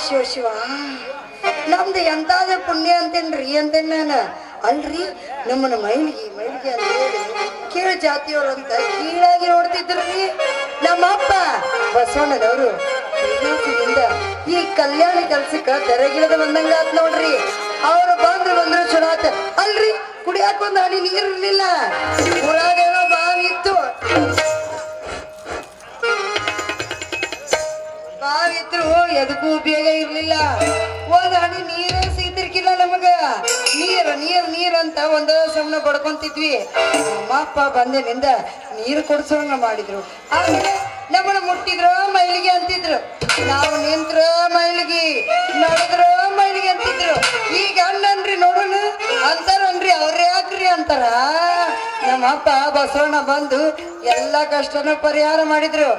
ಶಿವ ಶಿವ ನಮ್ದು ಎಂತಾದ ಪುಣ್ಯ ಅಂತೇನ್ರಿ ಅಂತೇನ್ ನಾನು ಅಲ್ರಿ ನಮ್ಮನ್ನ ಮೈಲಿಗೆ ಮೈಲಿಗೆ ಅಂತ ಹೇಳಿ ಕೀಳು ಜಾತಿಯವ್ರಂತ ಕೀಳಾಗಿ ನೋಡ್ತಿದ್ರಿ ನಮ್ಮಪ್ಪ ಬಸವಣ್ಣನವರು ಈ ಕಲ್ಯಾಣ ಕೆಲ್ಸಕ್ಕ ತೆರೆಗಿಳದ ಬಂದಂಗಾತ್ ನೋಡ್ರಿ ಅವ್ರು ಬಂದ್ರು ಚಲೋ ಆತ ಅಲ್ರಿ ಕುಡಿಯಾಕ ಒಂದ್ ಹನಿ ನೀರ್ ಇರ್ಲಿಲ್ಲ ಊರಾಗೇನೋ ಬಾವಿ ಇತ್ತು ಬಾವಿ ಇದ್ರು ಎದಕ್ಕೂ ಉಪಯೋಗ ಇರ್ಲಿಲ್ಲ ಒಂದ್ ಹನಿ ನೀರೇ ಸಿಗ್ತಿರ್ಕಿಲ್ಲ ನಮಗ ನೀರ್ ಅಂತ ಒಂದ ಸಮನ ಬಡ್ಕೊಂತಿದ್ವಿ ಅಪ್ಪ ಬಂದಿನಿಂದ ನೀರು ಕೊಡ್ಸೋಂಗ ಮಾಡಿದ್ರು ಆಮೇಲೆ ನಮ್ಮನ್ನ ಮುಟ್ಟಿದ್ರ ಮೈಲಿಗೆ ಅಂತಿದ್ರು ನಾವು ನಿಂತ್ರ ಮೈಲಿಗೆ ನಡೆದ್ರ ಮೈಲಿಗೆ ಅಂತಿದ್ರು ಈಗ ಅಣ್ಣನ್ರಿ ನೋಡೋಣ ಅಂತಾರನ್ರಿ ಅವ್ರ ಯಾಕ್ರಿ ಅಂತಾರ ನಮ್ಮಪ್ಪ ಬಸವಣ್ಣ ಬಂದು ಎಲ್ಲಾ ಕಷ್ಟನ ಪರಿಹಾರ ಮಾಡಿದ್ರು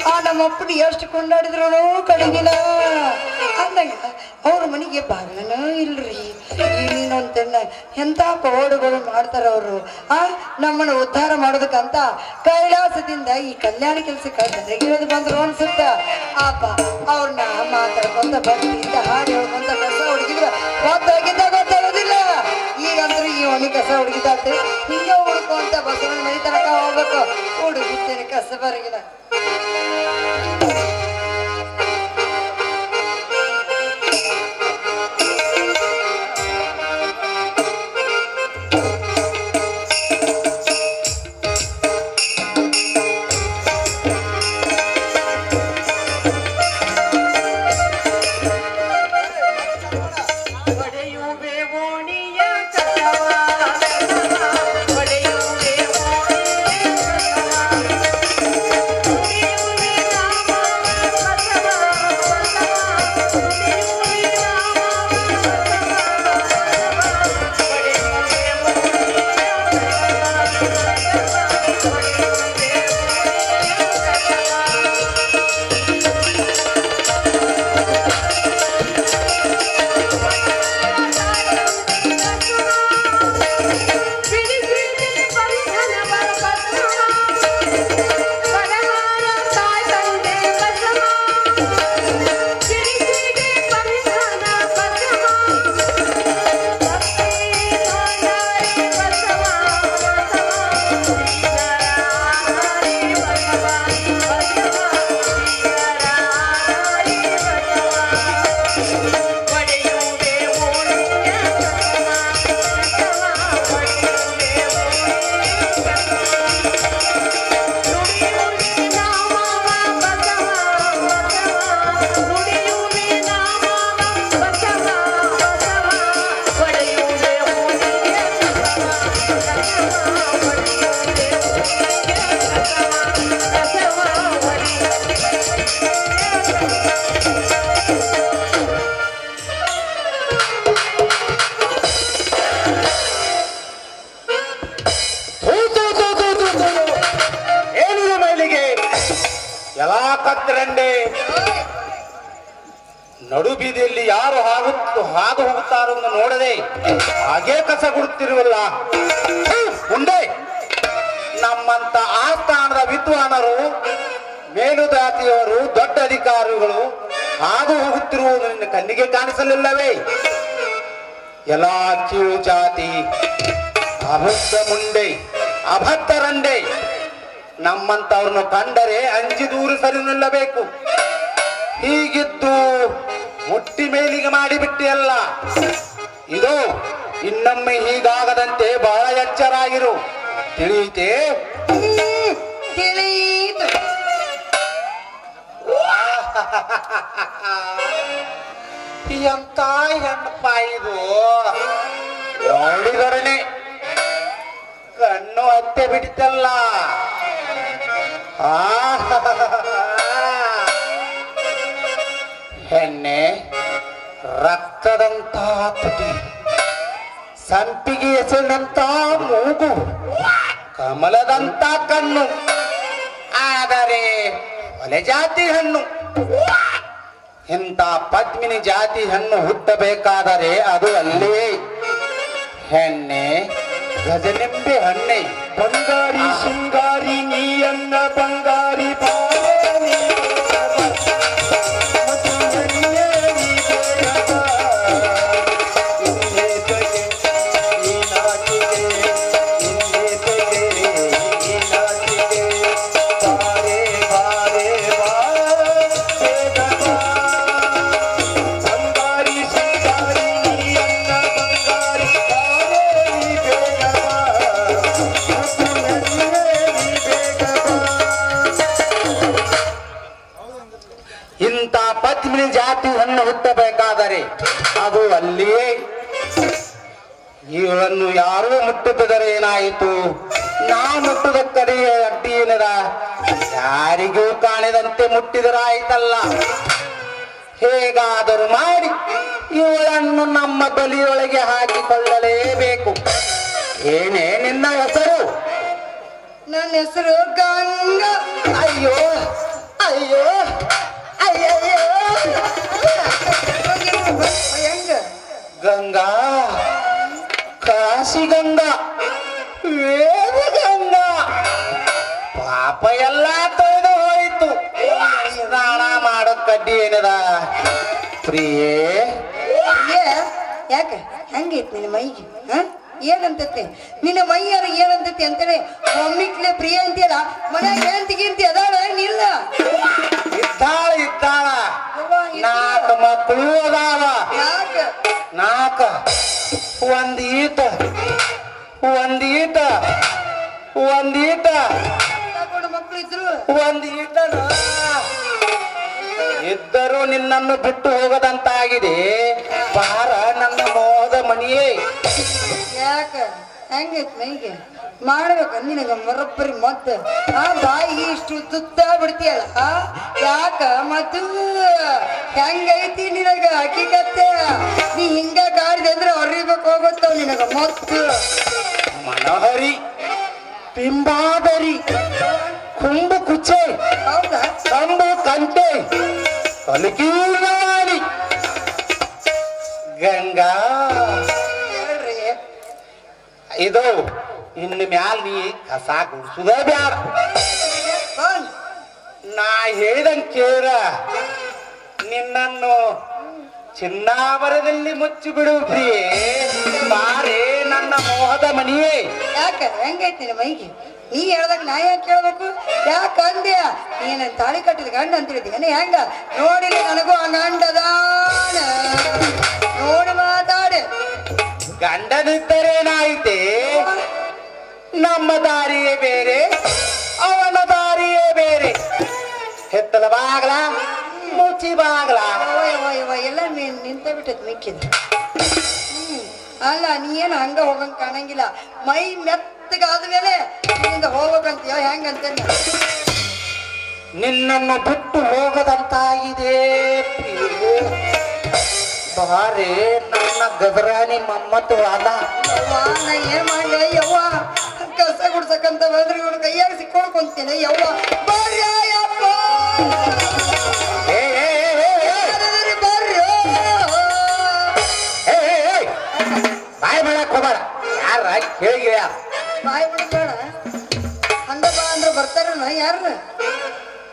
ಆ ನಮ್ಮಪ್ಪನ ಎಷ್ಟು ಕೊಂಡಾಡಿದ್ರು ಕಡಿಗಿಲ್ಲ ಅಂದಂಗ ಅವ್ರ ಮನೆಗೆ ಬಾಗಿಲನ ಇಲ್ರಿ ಇನ್ನೊಂದನ್ನ ಎಂತ ಪವಾಡುಗಳು ಮಾಡ್ತಾರ ಅವರು ನಮ್ಮನ್ನ ಉದ್ಧಾರ ಮಾಡೋದಕ್ಕಂತ ಕೈಲಾಸದಿಂದ ಈ ಕಲ್ಯಾಣ ಕೆಲ್ಸಕ್ಕೆ ತೆರೆಗಿರೋದು ಬಂದ್ರು ಅನ್ಸುತ್ತ ಅಪ್ಪ ಅವ್ರನ್ನ ಮಾತಾಡ್ಕೊಂತ ಭಕ್ತಿಯಿಂದ ಹಾಡು ಹೇಳ್ಕೊಂತ ಕಸ ಹುಡುಗಿದ್ರ ಗೊತ್ತಾಗಿದ್ದ ಗೊತ್ತಾಗೋದಿಲ್ಲ ಈಗಂದ್ರೂ ಈ ಒಣಿ ಕಸ ಹುಡುಗಿದಾತೆ ಹಿಂಗ ಹುಡ್ಕೊಂತ ಬಸವಣ್ಣ ಮನೆ ತನಕ ಹೋಗ್ಬೇಕು ಹುಡುಗಿದ್ದೇನೆ ಕಸ ಬರಗಿಲ್ಲ ನಡು ಬೀದಿಯಲ್ಲಿ ಯಾರು ಹಾದು ಹೋಗುತ್ತಾರೋ ನೋಡದೆ ಹಾಗೇ ಕಸ ಗುಡುತ್ತಿರುವಲ್ಲ ಮುಂದೆ ನಮ್ಮಂತ ಆಸ್ಥಾನದ ವಿದ್ವಾನರು ಮೇಲುದಾತಿಯವರು ದೊಡ್ಡ ಅಧಿಕಾರಿಗಳು ಹಾದು ಹೋಗುತ್ತಿರುವುದು ನಿನ್ನ ಕಣ್ಣಿಗೆ ಕಾಣಿಸಲಿಲ್ಲವೇ ಎಲ್ಲ ಕೀಳು ಜಾತಿ ಅಬದ್ಧ ಮುಂಡೆ ಅಭದ್ರಂಡೆ ನಮ್ಮಂತವ್ರನ್ನು ಕಂಡರೆ ಅಂಜಿ ದೂರ ಸರಿ ನಿಲ್ಲಬೇಕು ಹೀಗಿದ್ದು ಮುಟ್ಟಿ ಮೇಲಿಗೆ ಮಾಡಿಬಿಟ್ಟಿಯಲ್ಲ ಇದು ಇನ್ನೊಮ್ಮೆ ಹೀಗಾಗದಂತೆ ಬಹಳ ಎಚ್ಚರಾಗಿರು ತಿಳಿಯಿತೆ ತಿಳಿಯಿತು ಎಂತ ಹೆಣ್ಣಪ್ಪ ಇದು ನೋಡಿದರನೆ ಕಣ್ಣು ಹತ್ತೆ ಬಿಡ್ತಲ್ಲ ಹೆಣ್ಣೆ ರಕ್ತದಂತ ತುಟಿ ಸಂಪಿಗೆ ಹೆಸರಿನಂತ ಮೂಗು ಕಮಲದಂತ ಕಣ್ಣು ಆದರೆ ಒಲೆ ಜಾತಿ ಹಣ್ಣು ಇಂಥ ಪದ್ಮಿನಿ ಜಾತಿ ಹಣ್ಣು ಹುಟ್ಟಬೇಕಾದರೆ ಅದು ಅಲ್ಲೇ ಹೆಣ್ಣೆ ಗಜನಿಂಬೆ ಹಣ್ಣೆ ಬಂಗಾರಿ ಶೃಂಗಾರಿ ನೀಯನ್ನ ಬಂಗಾರಿ ಬಾರಿ ಹೆಣ್ಣು ಹುಟ್ಟಬೇಕಾದರೆ ಅದು ಅಲ್ಲಿಯೇ. ಇವಳನ್ನು ಯಾರೂ ಮುಟ್ಟುತ್ತಿದ್ದರೆ ಏನಾಯಿತು? ನಾ ಮುಟ್ಟುದ ಕಡೆಯ ಅಡ್ಡಿ ಏನದ? ಯಾರಿಗೂ ಕಾಣದಂತೆ ಮುಟ್ಟಿದರಾಯ್ತಲ್ಲ. ಹೇಗಾದರೂ ಮಾಡಿ ಇವಳನ್ನು ನಮ್ಮ ಬಲಿಯೊಳಗೆ ಹಾಕಿಕೊಳ್ಳಲೇಬೇಕು. ಏನೇ ನಿನ್ನ ಹೆಸರು? ನನ್ನ ಹೆಸರು ಗಂಗಾ. ಅಯ್ಯೋ ಅಯ್ಯೋ ಅಯ್ಯಯ್ಯೋ. ಹೆಂಗ ಗಂಗಾ, ಕಾಶಿ ಗಂಗಾ, ವೇದ ಗಂಗಾ, ಪಾಪ ಎಲ್ಲ ತೊಳೆದು ಹೋಯಿತು. ಸ್ನಾನ ಮಾಡೋ ಕಡ್ಡಿ ಏನದ? ಪ್ರಿಯೇ, ಯಾಕೆ ಹೆಂಗೈತಿ ನಿನ್ನ ಮೈಗೆ? ಏನಂತತಿ ನಿನ್ನ ಮೈಯಾರ ಏನಂತತಿ ಅಂತೇಳಿ ಒಮ್ಮಿಕ್ಲೆ ಪ್ರಿಯ ಅಂತೀಯಲ್ಲ. ಮನ್ಯಾಗ ಏನಂತಿಗಿಂತಿ ಅದಾಳ ಏನಿಲ್ಲ? ಇದ್ದಾಳ ಇದ್ದಾಳ. 4 ಮಕ್ಕಳು ಅದಾವ. ನಾಲ್ಕ ಒಂದೀಟ ಮಕ್ಕಳು ಇದ್ರು. ಒಂದೀಟನ ಇದ್ದರೂ ನಿನ್ನನ್ನು ಬಿಟ್ಟು ಹೋಗದಂತಾಗಿದೆ. ಬಾರ ನನ್ನ ಮೋಹದ ಮಣಿಯೇ. ಯಾಕ ಹೆಂಗೈತ್ ಮೈಗೆ? ಮಾಡ್ಬೇಕ ನಿನಗ ಮರಬ್ಬರಿ ಮತ್ತ ಆ ಬಾಯಿ ಇಷ್ಟು ತುತ್ತ ಬಿಡ್ತೀಯಲ್ಲ. ಯಾಕ ಮತ್ತು ಹೆಂಗೈತಿ ನಿನಗ ಹಕ್ಕಿಕತ್ತೆ? ನೀ ಹಿಂಗ ಕಾಡಿದೆ ಅಂದ್ರೆ ಹೊರಿಬೇಕು ಹೋಗುತ್ತಾವ ನಿನಗ ಮತ್ತು. ಮನೋಹರಿ, ಪಿಂಬಾದರಿ, ಕುಂಬು ಕುಚ್ಚೆ, ಹೌದಾ? ಕಂಬು ಕಂಟೆ, ಕಲಕೀರ್ಣವಾಣಿ ಗಂಗಾ. ಹೇಳ್ರಿ ಇದು ಇನ್ನು ಮ್ಯಾಲ ನೀ ಕಸ ಗುಡಿಸುದ ಬ್ಯಾಡ. ಬಂದ್ ನಾ ಹೇಳಿದಂಗ ಕೇಳ. ನಿನ್ನನ್ನು ಚಿನ್ನಾಭರಣದಲ್ಲಿ ಮುಚ್ಚಿ ಬಿಡು ಪ್ರಿಯೇ. ಬಾರೇ ನನ್ನ ಮೋಹದ ಮಣಿಯೇ. ಯಾಕ ಹೆಂಗೈತಿ ನಿನ್ನ ಮೈಗೆ? ನೀ ಹೇಳ್ದಾಗ ನಾ ಯಾಕೆ ಕೇಳ್ಬೇಕು? ಯಾಕಂದ್ಯ ನೀನ ತಾಳಿ ಕಟ್ಟಿದ ಗಂಡ ಅಂತ ಹೇಳಿದ್ದೀನಿ. ಹೆಂಗ ನೋಡಿಲ್ಲ ನನಗೂ ಆ ಗಂಡದಾನ ನೋಡಿ ಮಾತಾಡೆ. ಗಂಡನಿದ್ದರೇನಾಯಿತೆ? ನಮ್ಮ ದಾರಿಯೇ ಬೇರೆ, ಅವನ ದಾರಿಯೇ ಬೇರೆ. ಹೆತ್ತಲ ಬಾಗ್ಲ, ಮುಚ್ಚಿ ಬಾಗ್ಲ. ಎಲ್ಲ ನಿಂತ ಬಿಟ್ಟದ್ ಮಿಕ್ಕಿದ. ಅಲ್ಲ ನೀ ಏನು ಹಂಗ ಹೋಗಂಗ ಕಾಣಂಗಿಲ್ಲ. ಮೈ ಮೆತ್ತಗಾದ್ಮೇಲೆ ಇಲ್ಲಿಂದ ಹೋಗ್ಬೇಕಂತೀಯ ಹೆಂಗಂತ? ನಿನ್ನನ್ನು ಬಿಟ್ಟು ಹೋಗದಂತಾಗಿದೆ ಪ್ರಿಯೆ. ಬಾರೇ ನನ್ನ ಗದರಾನಿ ಮಮ್ಮತ್ತು ಅದ. ನಾ ಏನ್ ಮಾಡ್ಲಿ ಯವ್ವ? ಕಸ ಗುಡ್ಸಕ್ಕಂತ ಬಂದ್ರೆ ಇವಳು ಕೈಯಾಗ ಸಿಕ್ಕೊಳ್ಕೊಂತೀನಿ ಯವ್ವ. ಬರ್ಯಪ್ಪ ಬಾಯ್ ಮಾಡಕ್ ಹೋಗ್ಬೇಡ. ಯಾರ ಕೇಳಿಯ ಬಾಯ್ ಬಿಡ್ಬೇಡ. ಹಂಗ ಬಾ ಅಂದ್ರೆ ಬರ್ತಾರನ? ಯಾರ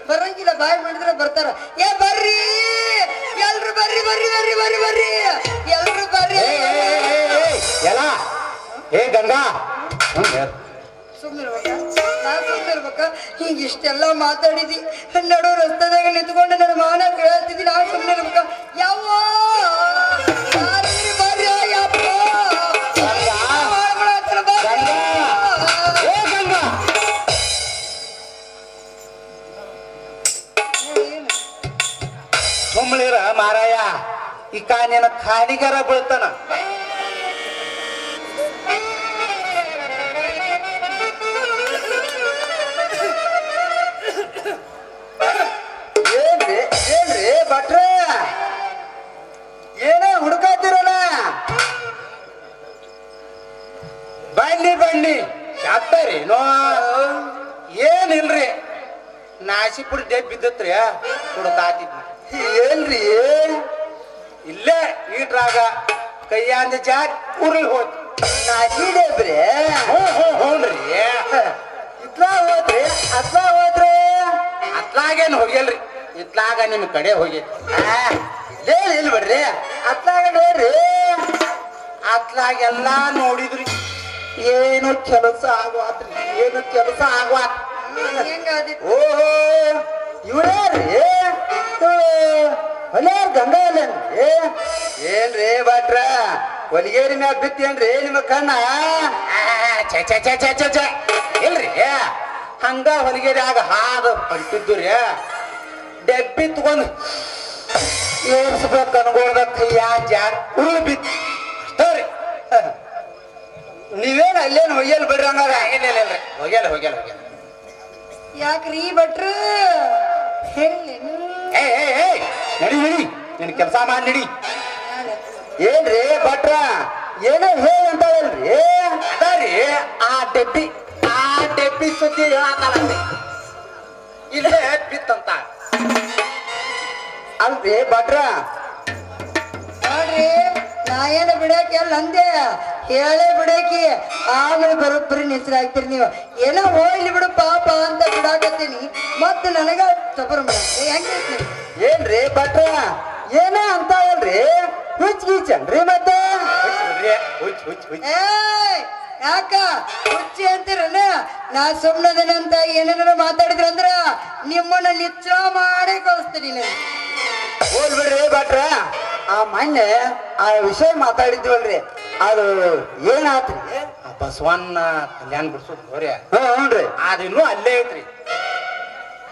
ಬರಂಗಿಲ್ಲ. ಬಾಯ್ ಮಾಡಿದ್ರೆ ಬರ್ತಾರ. ಏ ಬರ್ರಿ ಎಲ್ರು ಬರ್ರಿ ಬರ್ರಿ ಬರ್ರಿ ಬರ್ರಿ ಬರ್ರಿ ಎಲ್ರು ಬರ್ರಿ. ಎಲ್ಲ ಏ ಗಂಗಾ, ಸುಮ್ಮನಿರ್ಬೇಕ? ನಾ ಸುಮ್ಮನಿರ್ಬೇಕ? ಹಿಂಗ ಇಷ್ಟೆಲ್ಲ ಮಾತಾಡಿದಿ ನಡು ರಸ್ತೆದಾಗ ನಿಂತ್ಕೊಂಡು ನನ್ನ ಮಾನ ಕೇಳ್ತಿದ್ದಿ. ನಾ ಸುಮ್ಮನಿರ್ಬೇಕ? ಯಾವ ಬರ್ರಿ ಯಪ್ಪ ಸುಮ್ಮನಿರ ಮಾರಾಯ. ಈ ಕಾನಿನ ಖಾಲಿಗರ ಬೀಳ್ತಾನ. ಏನ್ರಿ ಏನ್ರಿ ಭಟ್ರ, ಏನೇ ಹುಡುಕಾತಿರಲ್ಲ? ಬನ್ನಿ ಬನ್ನಿ. ಡಾಕ್ಟರೇನೋ? ಏನಿಲ್ರಿ, ನಾಸಿಪುಡಿ ಡೇಟ್ ಬಿದ್ದತ್ರಿ, ಹುಡುಕಾತಿದ್ವಿ. ಏನ್ರಿ? ಇಲ್ಲೇ ಈಟ್ರಾಗ ಕೈಯಾಂದ ಜಾಕ್ ಉರುಳಿ ಹೋಯ್ತು. ನಾಸಿ ಡೇಬ್ರಿ? ಹ್ಞೂನ್ರಿ. ಇತ್ಲಾ ಹೋದ್ರಿ? ಅತ್ಲಾ ಹೋದ್ರಿ? ಅತ್ಲಾಗೇನು ಹೋಗಿಲ್ರಿ, ಇತ್ಲಾಗ ನಿಮ್ ಕಡೆ ಹೋಗೈತಿ. ಇಲ್ಲೇ ಇಲ್ಲ ಬಿಡ್ರಿ, ಅತ್ಲಾಗ ನೋಡ್ರಿ. ಅತ್ಲಾಗೆಲ್ಲ ನೋಡಿದ್ರಿ, ಏನು ಕೆಲಸ ಆಗುವಾತ್ರಿ, ಏನು ಕೆಲಸ ಆಗುವಾತ್. ಓಹೋ ಇವ್ರ್ಯಾರ್ರಿ? ಹೊಲ್ಯಾರ ಗಂಗಾ ಅಲ್ಲೇನ್ರಿ? ಏನ್ರಿ ಭಟ್ರ, ಹೊಲಿಗೇರಿ ಮ್ಯಾಗ ಬಿತ್ತೇನ್ರಿ ನಿಮ್ಮ ಕಣ್ಣ? ಇಲ್ರಿ, ಹಂಗ ಹೊಲಿಗೇರಿಯಾಗ ಹಾದು ಹೊಂಟಿದ್ದು ರೀ. ಡೆಬ್ಬಿ ತಗೊಂಡ್ ಏರ್ಸ್ಬೇಕು ಅನ್ಕೊಳ್ದ ಕೈಯ ಜಾರ್ ಉರುಳು ಬಿತ್ತು ಅಷ್ಟೇ ನೀವೇನು ಅಲ್ಲೇನು ಹೊಯ್ಯಲ್ ಬಿಡ್ರಿ ಹಂಗಾರ ಇಲ್ರಿ ಹೋಗ್ಯಾಲ ಹೋಗ್ಯಾಲ ಹೋಗ್ಯಾಲ ಯಾಕ್ರಿ ಭಟ್ರು ಹೇಳೇನು ನಡಿ ನಡಿ ನಿನ್ ಕೆಲಸ ಮಾಡಿ ನಡಿ ಏನ್ರಿ ಭಟ್ರ ಏನೋ ಹೇಳಿ ಅಂತ ಹೇಳ್ರಿ ಅದಾರಿ ಆ ಡೆಬ್ಬಿ ಸುದ್ದಿ ಹೇಳತ್ತಾರಂತೆ ಇಲ್ಲೇ ಬಿತ್ತಂತ ಅಲ್ರಿ ಭಟ್ರ ನೋಡ್ರಿ ನಾ ಏನ ಬಿಡಾಕಿ ಅಲ್ಲ ಅಂದೆ ಹೇಳೇ ಬಿಡಾಕಿ ಆಮೇಲೆ ಬರೋಬ್ಬರಿ ನಿಸ್ರಾಗ್ತೀರಿ ನೀವು ಏನೋ ಹೋಗ್ಲಿ ಬಿಡು ಪಾಪ ಅಂತ ಬಿಡಾಕತ್ತೀನಿ ಮತ್ತೆ ನನಗ ತಬರ್ ಹೆಂಗೈತಿ ಏನ್ರಿ ಭಟ್ರ ಏನ ಅಂತ ಹೇಳ್ರಿ ಹುಚ್ಚಗೀಚನ್ರಿ ಮತ್ತೆ ಏಯ್ ಯಾಕ ಹುಚ್ಚಿ ಅಂತೀರನ ನಾ ಸುಮ್ಮನದನಂತ ಏನೇನಾರ ಮಾತಾಡಿದ್ರ ಅಂದ್ರ ನಿಮ್ಮನ್ನ ನಿಚ್ಚ ಮಾಡೇ ಕಳಿಸ್ತೀನಿ ನಾನು ಹೋಲ್ ಬಿಡ್ರಿ ಭಟ್ರ ಆ ಮೊನ್ನೆ ಆ ವಿಷಯ ಮಾತಾಡಿದ್ವಲ್ರಿ ಅದು ಏನಾತ್ರಿ ಆ ಬಸವಣ್ಣ ಕಲ್ಯಾಣ ಬಿಡ್ಸೋದು ಹೋರಿ ಹ್ಞೂನ್ರಿ ಅದಿನ್ನೂ ಅಲ್ಲೇ ಐತ್ರಿ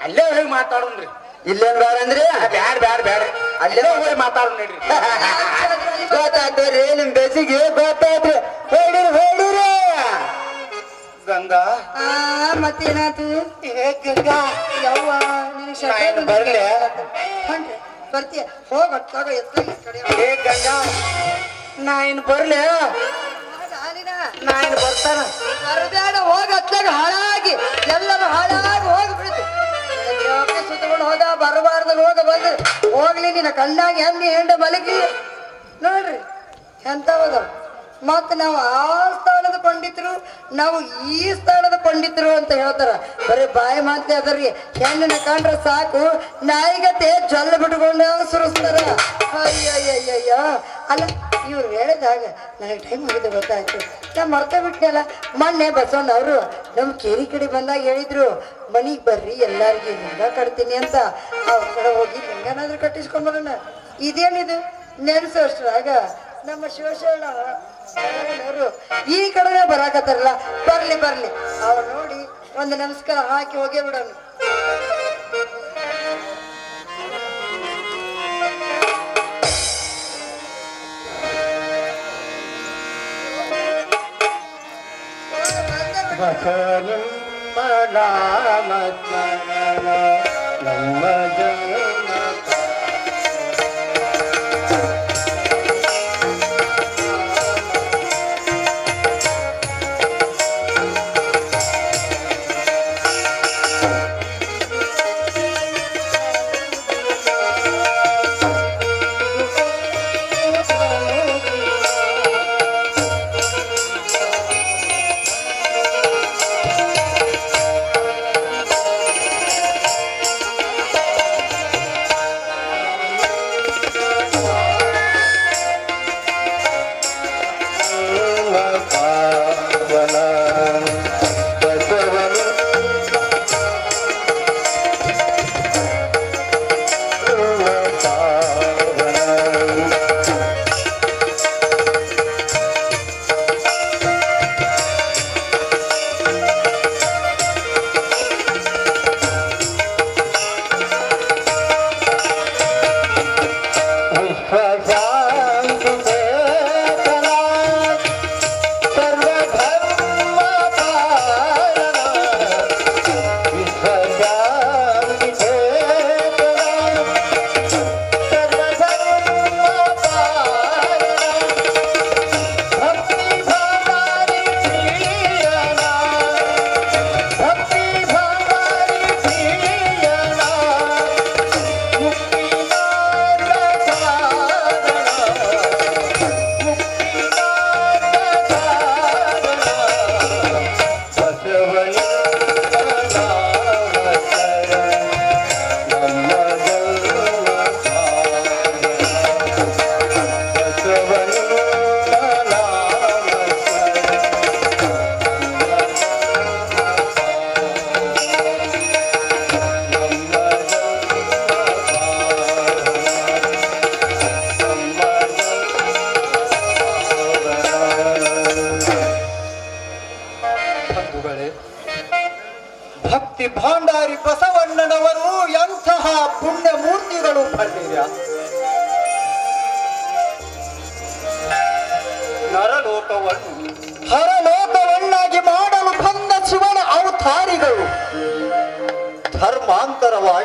ಅಲ್ಲೇ ಹೋಗಿ ಮಾತಾಡೋಣ್ರಿ ಇಲ್ಲೇನ್ ಬ್ಯಾರಂದ್ರಿ ಬ್ಯಾಡ ಬ್ಯಾಡ ಬ್ಯಾಡ್ರಿ ಅಲ್ಲೇ ಹೋಗಿ ಮಾತಾಡೋಣ ನಡ್ರಿ ಗೊತ್ತಾಯ್ತ್ರಿ ನಿಮ್ ಬೇಸಿಗೆ ಗೊತ್ತಾಯ್ತ್ರಿ ಹೇಳಿರಿ ಹೇಳಿರಿ ಗಂಗಾ ಆ ಮತ್ತೇನಾತು ಗಂಗಾ ಯವ್ವ ನಿನಗೆ ಶರ್ಟ್ ನಾನು ಬರ್ಲೆ? ಹೊಂಟ್ರಿ ಬರ್ತೀಯ ಹೋಗ ಎತ್ತ ಕಡೆ ಗಂಗಾ ನಾ ಇನ್ ಬರ್ಲೆ ನಾ ಇನ್ ಬರ್ತಾನ ಬರಬೇಡ ಹೋಗ ಹತ್ಲಾಗ ಹಾಳಾಗಿ ಎಲ್ಲರೂ ಹಾಳಾಗಿ ಹೋಗಿ ಬಿಡ್ತು ಸುತ್ತಕೊಂಡು ಹೋಗ ಬರಬಾರ್ದು ಹೋಗ ಬಂದು ಹೋಗ್ಲಿ ನಿನ್ನ ಕಣ್ಣಾಗ ಎಮ್ಮೆ ಹೆಂಡ ಮಲಗಿ ನೋಡ್ರಿ ಎಂತವದ ಮತ್ ನಾವು ಆ ಸ್ಥಾನದ ಪಂಡಿತರು ನಾವು ಈ ಸ್ಥಾನದ ಪಂಡಿತರು ಅಂತ ಹೇಳ್ತಾರ ಬರೀ ಬಾಯಿ ಮಾತೆ ಅದರಿ ಹೆಣ್ಣನ ಕಂಡ್ರೆ ಸಾಕು ನಾಯಿಗತೆ ಜೊಲ್ಲ ಬಿಟ್ಕೊಂಡು ಸುರಿಸ್ತಾರ ಅಯ್ಯಯ್ಯಯ್ಯ ಅಲ್ಲ ಇವ್ರು ಹೇಳಿದಾಗ ನನಗೆ ಟೈಮ್ ಮುಗಿದು ಗೊತ್ತಾಯ್ತು ನಾ ಮರ್ತ ಬಿಟ್ಟೆಲ್ಲ ಮೊನ್ನೆ ಬಸವಣ್ಣ ಅವರು ನಮ್ಮ ಕೇರಿ ಕಡೆ ಬಂದಾಗ ಹೇಳಿದ್ರು ಮನಿಗ್ ಬರ್ರಿ ಎಲ್ಲಾರ್ಗಿ ಲಿಂಗ ಕಟ್ತೀನಿ ಅಂತ ಅವ್ರ ಕಡೆ ಹೋಗಿ ಲಿಂಗನಾದ್ರೂ ಕಟ್ಟಿಸ್ಕೊಂಬರೋಣ ಇದೇನಿದು ನೆನ್ಸೋಷ್ಟ್ರಾಗ ನಮ್ಮ ಶಿವಶರಣ ಅವರು ಈ ಕಡೆನೇ ಬರಾಕತ್ತಾರಲ್ಲ ಬರ್ಲಿ ಬರ್ಲಿ ಅವ್ರು ನೋಡಿ ಒಂದು ನಮಸ್ಕಾರ ಹಾಕಿ ಹೋಗೇ ಬಿಡೋಣ ನಮ್ಮ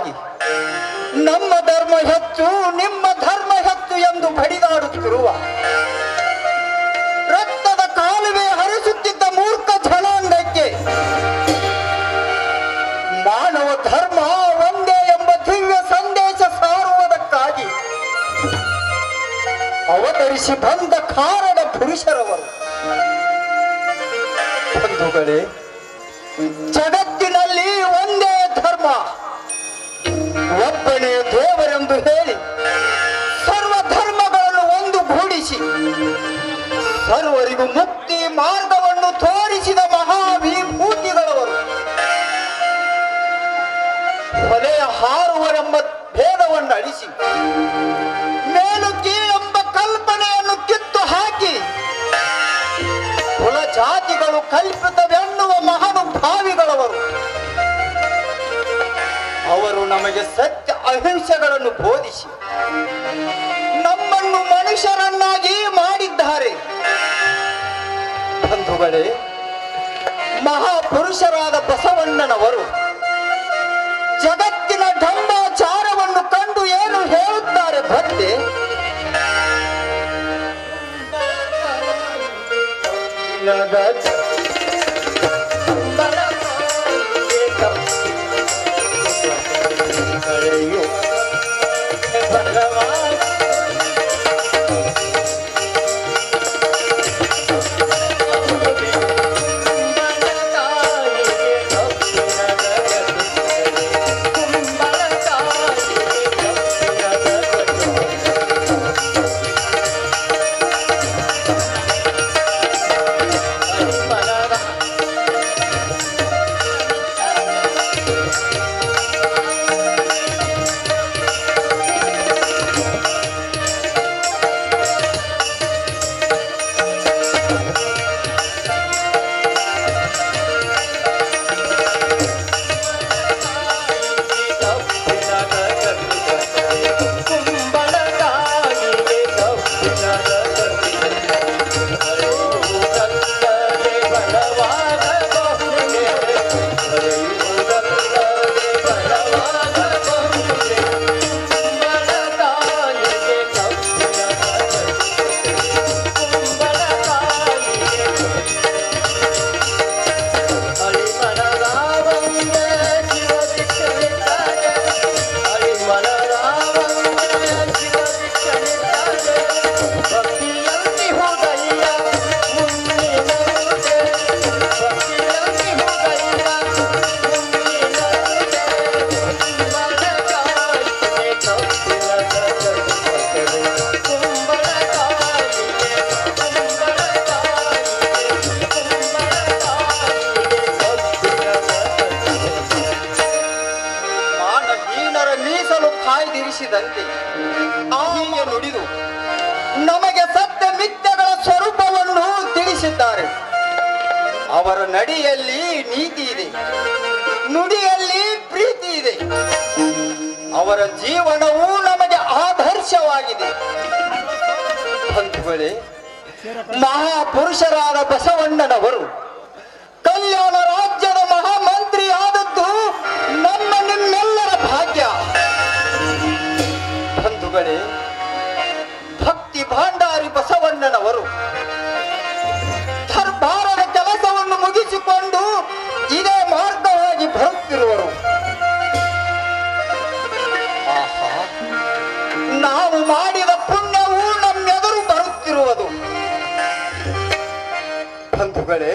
ವಿರುದ್ಧವಾಗಿ ನಮ್ಮ ಧರ್ಮ ಹೆಚ್ಚು ನಿಮ್ಮ ಧರ್ಮ ಹೆಚ್ಚು ಎಂದು ಬಡಿದಾಡುತ್ತಿರುವ ರಕ್ತದ ಕಾಲುವೆ ಹರಿಸುತ್ತಿದ್ದ ಮೂರ್ಖ ಜನಾಂಗಕ್ಕೆ ಮಾನವ ಧರ್ಮ ಒಂದೇ ಎಂಬ ದಿವ್ಯ ಸಂದೇಶ ಸಾರುವುದಕ್ಕಾಗಿ ಅವತರಿಸಿ ಬಂದ ಕಾರಣ ಪುರುಷರವರು. ಬಂಧುಗಳೇ, ಜಗತ್ತಿನಲ್ಲಿ ಒಂದೇ ಧರ್ಮ, ಒಬ್ಬನೇ ದೇವರೆಂದು ಹೇಳಿ ಸರ್ವ ಧರ್ಮಗಳನ್ನು ಒಂದುಗೂಡಿಸಿ ಸರ್ವರಿಗೂ ಮುಕ್ತಿ ಮಾರ್ಗವನ್ನು ತೋರಿಸಿದ ಮಹಾವಿಭೂತಿಗಳವರು. ಹೊಲೆಯ ಹಾರುವರೆಂಬ ಭೇದವನ್ನು ಅಳಿಸಿ ಮೇಲು ಕೀಳೆಂಬ ಕಲ್ಪನೆಯನ್ನು ಕಿತ್ತು ಹಾಕಿ ಕುಲ ಜಾತಿಗಳು ಕಲ್ಪಿತವೆನ್ನುವ ಮಹಾನುಭಾವಿಗಳವರು. ಅವರು ನಮಗೆ ಸತ್ಯ ಅಹಿಂಸೆಗಳನ್ನು ಬೋಧಿಸಿ ನಮ್ಮನ್ನು ಮನುಷ್ಯರನ್ನಾಗಿ ಮಾಡಿದ್ದಾರೆ. ಬಂಧುಗಳೇ, ಮಹಾಪುರುಷರಾದ ಬಸವಣ್ಣನವರು ಜಗತ್ತಿನ ಢಂಬಾಚಾರವನ್ನು ಕಂಡು ಏನು ಹೇಳುತ್ತಾರೆ ಭಕ್ತಿ? ಕಾಯ್ದಿರಿಸಿದಂತೆ ಹೀಗೆ ನುಡಿದು ನಮಗೆ ಸತ್ಯ ಮಿಥ್ಯಗಳ ಸ್ವರೂಪವನ್ನು ತಿಳಿಸಿದ್ದಾರೆ. ಅವರ ನಡಿಯಲ್ಲಿ ನೀತಿ ಇದೆ, ನುಡಿಯಲ್ಲಿ ಪ್ರೀತಿ ಇದೆ. ಅವರ ಜೀವನವೂ ನಮಗೆ ಆದರ್ಶವಾಗಿದೆ. ಬಂಧುಗಳೇ, ಮಹಾಪುರುಷರಾದ ಬಸವಣ್ಣನವರು ಕಲ್ಯಾಣ ರಾಜ್ಯದ ಮಹಾಮಂತ್ರಿ ಆದದ್ದು ನಮ್ಮ ನಿಮ್ಮೆಲ್ಲರ ಭಾಗ್ಯ. ಬಂಧುಗಳೇ, ಭಕ್ತಿ ಭಾಂಡಾರಿ ಬಸವಣ್ಣನವರು ದರ್ಬಾರದ ಕೆಲಸವನ್ನು ಮುಗಿಸಿಕೊಂಡು ಇದೇ ಮಾರ್ಗವಾಗಿ ಬರುತ್ತಿರುವರು. ನಾವು ಮಾಡಿದ ಪುಣ್ಯವು ನಮ್ಮೆದುರು ಬರುತ್ತಿರುವುದು. ಬಂಧುಗಳೇ,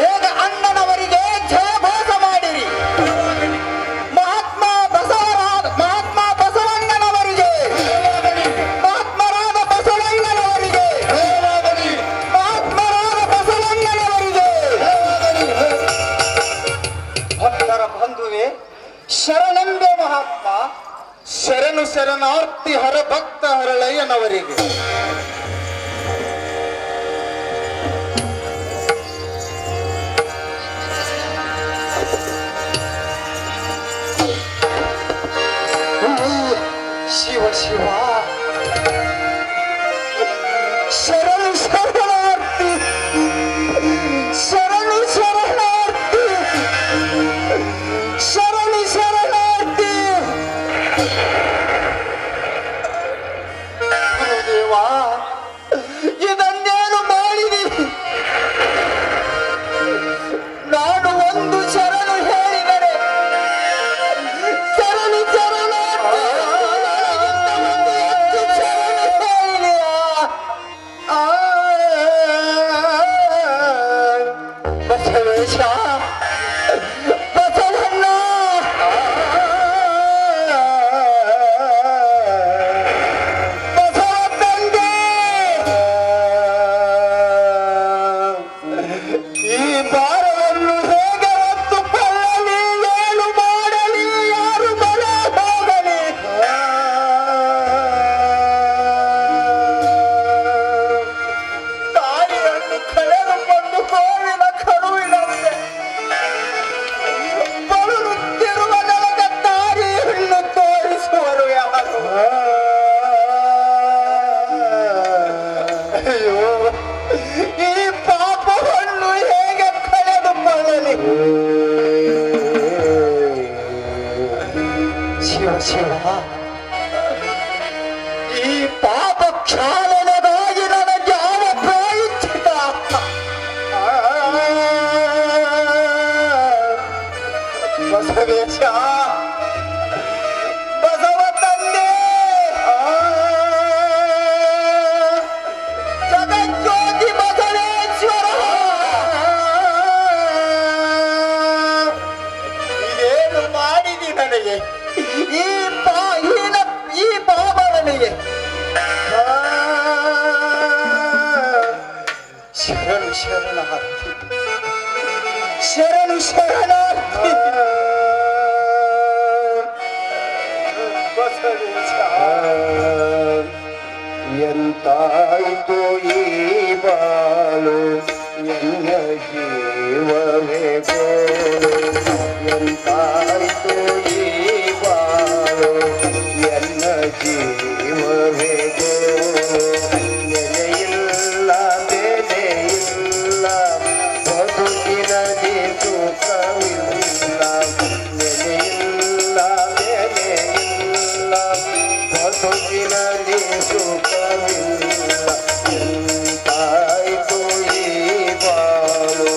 ಈಗ ಅಣ್ಣನವರಿಗೆ ಜಯಘೋಷ ಮಾಡಿರಿ. ಮಹಾತ್ಮ ಬಸವಣ್ಣನವರಿಗೆ, ಮಹಾತ್ಮರಾದ ಬಸವಣ್ಣನವರಿಗೆ, ಮಹಾತ್ಮರಾದ ಬಸವಣ್ಣನವರಿಗೆ. ಭಕ್ತರ ಬಂಧುವೆ, ಶರಣೆಂಬೆ ಮಹಾತ್ಮ, ಶರಣು ಶರಣಾರ್ಥಿ ಹರ ಭಕ್ತ ಹರಳಯ್ಯನವರಿಗೆ. ಶಿವ ಶಿವ, ಶರಣು ಶರಣಾರ್ಥಿ ಈ ಭಾರವನ್ನು ಹೇಗೆ ಹೊತ್ತುಕೊಳ್ಳಲಿ, ಏನು ಮಾಡಲಿ, ಯಾರು ಬರ ಹೋಗಲಿ. ತಾಯಿಯನ್ನು ಕಳೆದುಕೊಂಡು ಗೋವಿನ ಕರುವಿನಂತೆ ಬರುತ್ತಿರುವ ನನಗೆ ದಾರಿಯನ್ನು ತೋರಿಸುವರು ಯಾರು? ಅಯ್ಯೋ, ಈ ಪಾಪವನ್ನು ಹೇಗೆ ಕಳೆದುಕೊಳ್ಳಲಿ? ಶಿವ ಶಿವ, ಈ ಪಾಪ ಕ್ಷಾಲನೆಗಾಗಿ ನನಗೆ ಯಾವ ಪ್ರಾಯಶ್ಚಿತ? ಬಸವೇಶ, ಬಸವ ತಂದೆ, ಜಗಜ್ಯೋತಿ ಬಸವೇಶ್ವರ, ಏನು ಮಾಡಿದಿ ನನಗೆ? ಈ ಪಾಪ ನನಗೆ ಶರಣು ಶರಣಾರ್ಥಿ, ಶರಣು ಶರಣಾರ್ಥಿ. ಎಂತಾಯಿತು ಈ ಬಾಳು, ಎನ್ನ ಜೀವವೇ ಗೋಳು. ಎಂತಾಯಿತು ಈ ಬಾಳು, ಎನ್ನ ಜೀವವೇ ಗೋಳು. ನೆಲೆಯಿಲ್ಲ ಬೆಲೆಯಿಲ್ಲ, ಬದುಕಿನಲ್ಲಿ ಸುಖವಿಲ್ಲ. ನೆಲೆಯಿಲ್ಲ ಬೆಲೆಯಿಲ್ಲ, ಬದುಕಿನಲ್ಲಿ ಸುಖವಿಲ್ಲ. ಎಂತಾಯಿತು ಈ ಬಾಳು,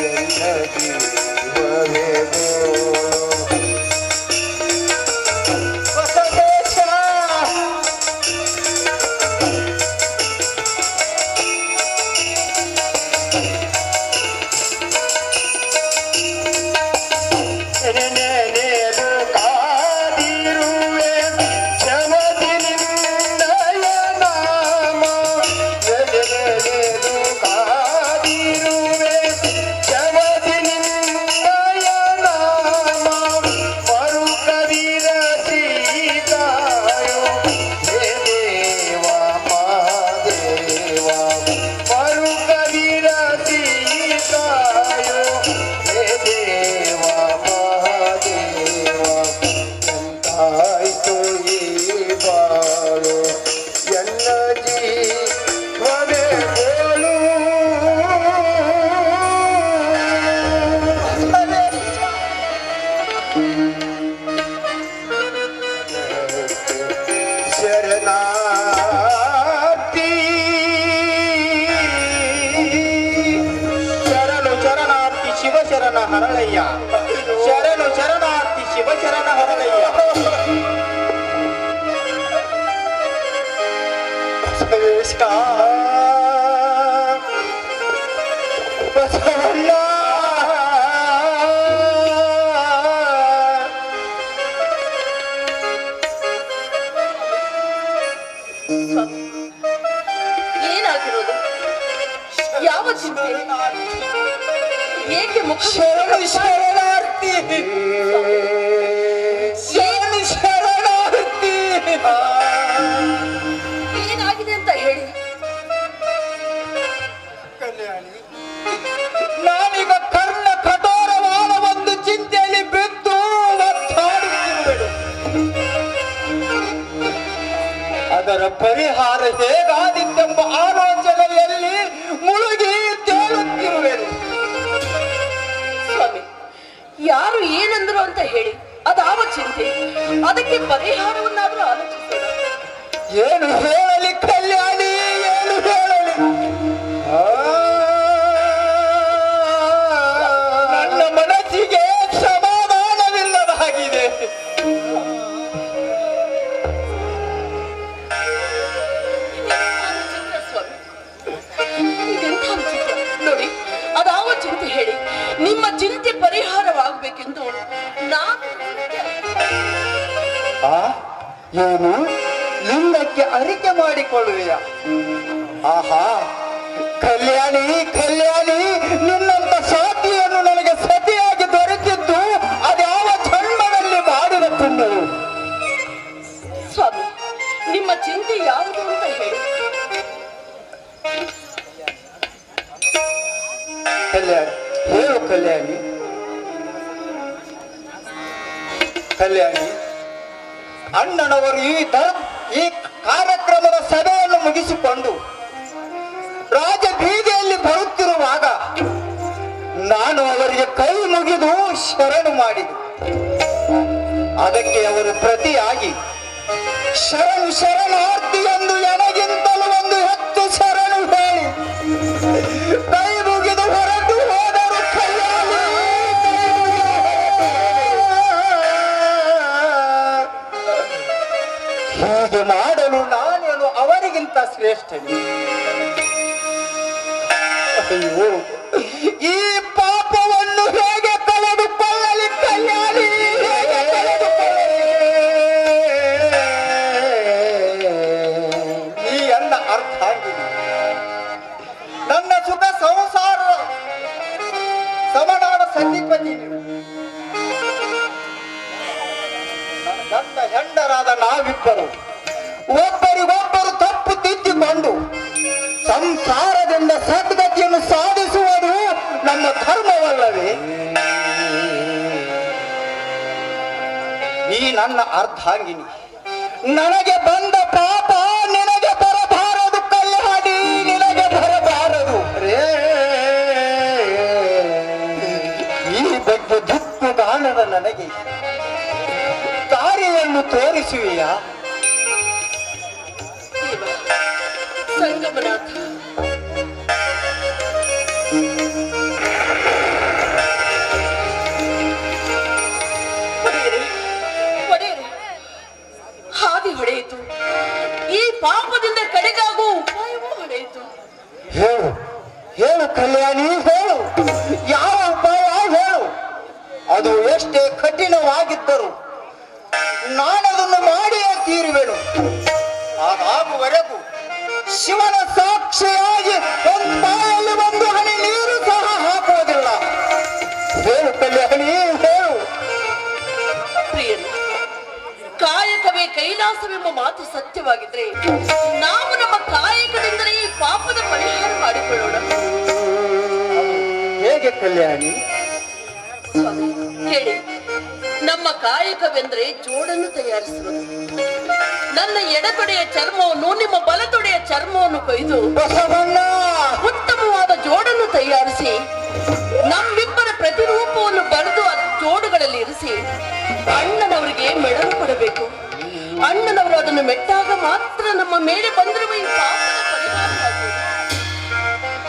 ಎನ್ನ ಜೀವವೇ ಗೋಳು. ಬಸವೇಶ, ನೆನೆದು ಕಾದಿರುವೆ ಶಮದಿ ನಿನ್ನಯ ನಾಮ. ನೆನೆದು ಕಾದಿರುವೆ ಶಮದಿ ನಿನ್ನಯ ನಾಮ. ಮರುಕವಿರ ಸೀತಾಯೋ ಹೇ ದೇವ ಮಹಾದೇವ. ಮರುಕವಿರ ಸೀತಾಯೋ ಹೇ ದೇವ ಮಹಾದೇವ. ಎಂತಾಯಿತು ಈ ಬಾಳು, ಎನ್ನ ಜೀವವೇ ಗೋಳು. ಶರಣಾರ್ಥಿ, ಶರಣು ಶರಣಾರ್ಥಿ ಶಿವ ಶರಣ ಹರಳಯ್ಯ. ಶರಣು ಶರಣಾರ್ಥಿ ಶಿವ ಶರಣ ಹರಳಯ್ಯ. ಬಸವೇಶ, ಬಸವಣ್ಣ, ಏನಾಗಿರೋದು? ಯಾವ ಚಿಂತೆ? ಏಕೆ ಮುಖ ಶರಣು ಶರಣಾರ್ಥಿ, ಶರಣು ಶರಣಾರ್ಥಿ. ಏನಾಗಿದೆ ಅಂತ ಹೇಳಿ. ಕಲ್ಯಾಣಿ, ನಾನೀಗ ಕರ್ಣ ಕಠೋರವಾದ ಒಂದು ಚಿಂತೆಯಲ್ಲಿ ಬಿದ್ದು ಒತ್ತಾಡುತ್ತಿರುವೆನು. ಅದರ ಪರಿಹಾರ ಹೇಗಾದಿತ್ತೆಂಬ ಆಲೋಚನೆಯಲ್ಲಿ ಮುಳುಗಿ ತೇಲುತ್ತಿರುವೆನು. ಸ್ವಾಮಿ, ಯಾರು ಏನಂದ್ರು ಅಂತ ಹೇಳಿ. ಅದಾವ ಚಿಂತೆ, ಅದಕ್ಕೆ ಪರಿಹಾರವನ್ನಾದ್ರೂ ಆಲೋಚಿಸೋಣ. ಏನು ಹೇಳಲಿ ಕಲ್ಯಾಣಿ, ಏನು ಹೇಳಲಿ? ನನ್ನ ಮನಸ್ಸಿಗೆ ಸಮಾಧಾನವಿಲ್ಲದಾಗಿದೆ. ಸ್ವಾಮಿ, ಇದೆಂಥ ವಿಚಿತ್ರ ನೋಡಿ. ಅದಾವ ಚಿಂತೆ ಹೇಳಿ. ನಿಮ್ಮ ಚಿಂತೆ ಪರಿಹಾರವಾಗಬೇಕೆಂದು ನಾನು ಏನು ಲಿಂಗಕ್ಕೆ ಅರಿಕೆ ಮಾಡಿಕೊಳ್ಳುವೆಯ? ಆಹಾ, ಕಲ್ಯಾಣಿ ಕಲ್ಯಾಣಿ, ನಿನ್ನಂತ ಸಾತಿಯನ್ನು ನನಗೆ ಸತಿಯಾಗಿ ದೊರೆತಿದ್ದು ಅದ್ಯಾವ ಜನ್ಮದಲ್ಲಿ ಮಾಡಿದ ಪುಣ್ಯವು. ಸ್ವಾಮಿ, ನಿಮ್ಮ ಚಿಂತೆ ಯಾವುದು ಅಂತ ಹೇಳಿ. ಕಲ್ಯಾಣಿ ಹೇಳು ಕಲ್ಯಾಣಿ. ಕಲ್ಯಾಣಿ, ಅಣ್ಣನವರು ಈ ಕಾರ್ಯಕ್ರಮದ ಸಭೆಯನ್ನು ಮುಗಿಸಿಕೊಂಡು ರಾಜ ಬೀದಿಯಲ್ಲಿ ಬರುತ್ತಿರುವಾಗ ನಾನು ಅವರಿಗೆ ಕೈ ಮುಗಿದು ಶರಣು ಮಾಡಿದೆ. ಅದಕ್ಕೆ ಅವರು ಪ್ರತಿಯಾಗಿ ಶರಣು ಶರಣಾರ್ಥಿ ಎಂದು ನನಗಿಂತಲೂ ಒಂದು ಹೆಚ್ಚು ಶರಣು ಹೇಳಿ ಕೈ ಮುಗಿದು ಹೊರಟು ಹೋದರು. ಕಲ್ಯಾಣಿ, ಹೀಗೆ ಮಾಡಲು ನಾನೇನು ಅವರಿಗಿಂತ ಶ್ರೇಷ್ಠನೇ? ಅಯ್ಯೋ, ಈ ಪಾಪವನ್ನು ಹೇಗೆ ಕಳೆದುಕೊಳ್ಳಲಿ ಕಲ್ಯಾಣಿ, ಹೇಗೆ ಕಳೆದುಕೊಳ್ಳಲಿ? ಈ ಅನ್ನ ಅರ್ಥಾಂಗಿನಿ, ನನ್ನ ಸುಖ ಸಂಸಾರ ಸಮನಾದ ಸತಿಪತಿ ನೀವು. ನನ್ನ ಹೆಂಡರಾದ ನಾವಿಬ್ಬರು ಒಬ್ಬರಿಗೊಬ್ಬರು ತಪ್ಪು ತಿದ್ದಿಕೊಂಡು ಸಂಸಾರದಿಂದ ಸದ್ಗತಿಯನ್ನು ಸಾಧಿಸುವುದು ನಮ್ಮ ಧರ್ಮವಲ್ಲವೇ? ಈ ನನ್ನ ಅರ್ಧಾಂಗಿನಿ, ನನಗೆ ಬಂದ ಪಾಪ ನಿನಗೆ ಬರಬಾರದು ಕಲ್ಯಾಣಿ, ನಿನಗೆ ಬರಬಾರದು. ಈ ಬಗ್ಗೆ ದುಃಖಗಾನದ ನನಗೆ ದಾರಿಯನ್ನು ತೋರಿಸುವೆಯಾ? ಸಂಗಮನಾಥ, ಹಾದಿ ಹೊಡೆಯಿತು. ಈ ಪಾಪದಿಂದ ಕಡೆಗಾಗುವ ಉಪಾಯವೂ ಹೊಡೆಯಿತು. ಹೇಳು ಹೇಳು ಕಲ್ಯಾಣಿ, ಹೇಳು. ಯಾವ ಉಪಾಯ ಹೇಳು. ಅದು ಎಷ್ಟೇ ಕಠಿಣವಾಗಿದ್ದರು ನಾನದನ್ನು ಮಾಡಿಯೇ ತೀರುವೆನು. ಅದಾಗುವರೆಗೂ ಶಿವನ ಸಾಕ್ಷಿಯಾಗಿ ಒಂದು ಬಾಯಲ್ಲಿ ಒಂದು ಹನಿ ನೀರು ಸಹ ಹಾಕುವುದಿಲ್ಲ. ಹೇಳು ಕಲ್ಯಾಣಿ, ಹೇಳು. ಪ್ರಿಯನು, ಕಾಯಕವೇ ಕೈಲಾಸವೆಂಬ ಮಾತು ಸತ್ಯವಾಗಿದ್ರೆ ನಾವು ನಮ್ಮ ಕಾಯಕದಿಂದಲೇ ಈ ಪಾಪದ ಪರಿಹಾರ ಮಾಡಿಕೊಳ್ಳೋಣ. ಹೇಗೆ ಕಲ್ಯಾಣಿ? ಹೇಳಿ. ನಮ್ಮ ಕಾಯಕವೆಂದ್ರೆ ಜೋಡನ್ನು ತಯಾರಿಸುವುದು. ನನ್ನ ಎಡತೊಡೆಯ ಚರ್ಮವನ್ನು ನಿಮ್ಮ ಬಲತೊಡೆಯ ಚರ್ಮವನ್ನು ಕೊಯ್ದು ಬಸವಣ್ಣ ಉತ್ತಮವಾದ ಜೋಡನ್ನು ತಯಾರಿಸಿ ನಮ್ಮಿಬ್ಬರ ಪ್ರತಿರೂಪವನ್ನು ಬರೆದು ಆ ಜೋಡುಗಳಲ್ಲಿ ಇರಿಸಿ ಅಣ್ಣನವರಿಗೆ ಮೆಡಲು ಕೊಡಬೇಕು. ಅಣ್ಣನವರು ಅದನ್ನು ಮೆಟ್ಟಾಗ ಮಾತ್ರ ನಮ್ಮ ಮೇಲೆ ಬಂದಿರುವ ಈ ಪಾಪದ ಪರಿಹಾರವಾಗುವುದು.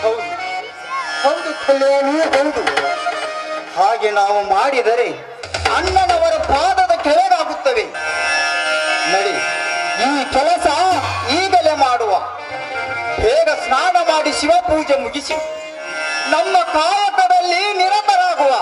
ಹೌದು ಹೌದು ಕಲ್ಯಾಣಿ, ಹೌದು. ಹಾಗೆ ನಾವು ಮಾಡಿದರೆ ಅಣ್ಣನವರ ಪಾದದ ಕೆಳಗಾಗುತ್ತವೆ. ನಡಿ, ಈ ಕೆಲಸ ಈಗಲೇ ಮಾಡುವ. ಬೇಗ ಸ್ನಾನ ಮಾಡಿ ಶಿವಪೂಜೆ ಮುಗಿಸಿ ನಮ್ಮ ಕಾಯಕದಲ್ಲಿ ನಿರತರಾಗುವ.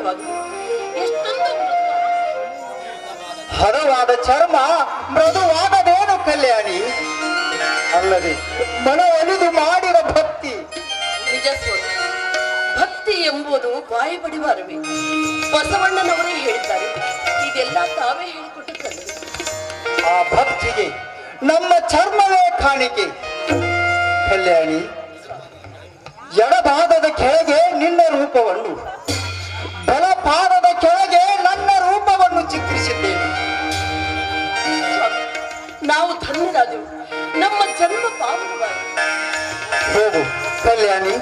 ಹಗುರವಾಗಿದೆ. ಎಷ್ಟೊಂದು ಹದವಾದ ಚರ್ಮ ಮೃದುವಾಗದೇನು ಕಲ್ಯಾಣಿ? ಅಲ್ಲದೆ ಮನವೊಲಿದು ಮಾಡಿದ ಭಕ್ತಿ. ನಿಜ ಸ್ವಾಮಿ, ಭಕ್ತಿ ಎಂಬುದು ಬಾಯಿ ಬಡಿವಾರವೇ. ಬಸವಣ್ಣನವರೇ ಹೇಳಿದ್ದಾರೆ, ಇದೆಲ್ಲ ತಾವೇ ಹೇಳಿಕೊಟ್ಟುತ್ತದೆ. ಆ ಭಕ್ತಿಗೆ ನಮ್ಮ ಚರ್ಮವೇ ಕಾಣಿಕೆ. ಕಲ್ಯಾಣಿ, ಎಡಪಾದದ ಕೆಳಗೆ ನಿನ್ನ ರೂಪವನ್ನು, ಬಲಪಾದದ ಕೆಳಗೆ ನನ್ನ ರೂಪವನ್ನು ಚಿತ್ರಿಸಿದ್ದೇನೆ. ನಾವು ಧನ್ಯರಾದೆವು, ನಮ್ಮ ಜನ್ಮ ಪಾವನವಾಯಿತು. ಹೋಗು ಕಲ್ಯಾಣಿ,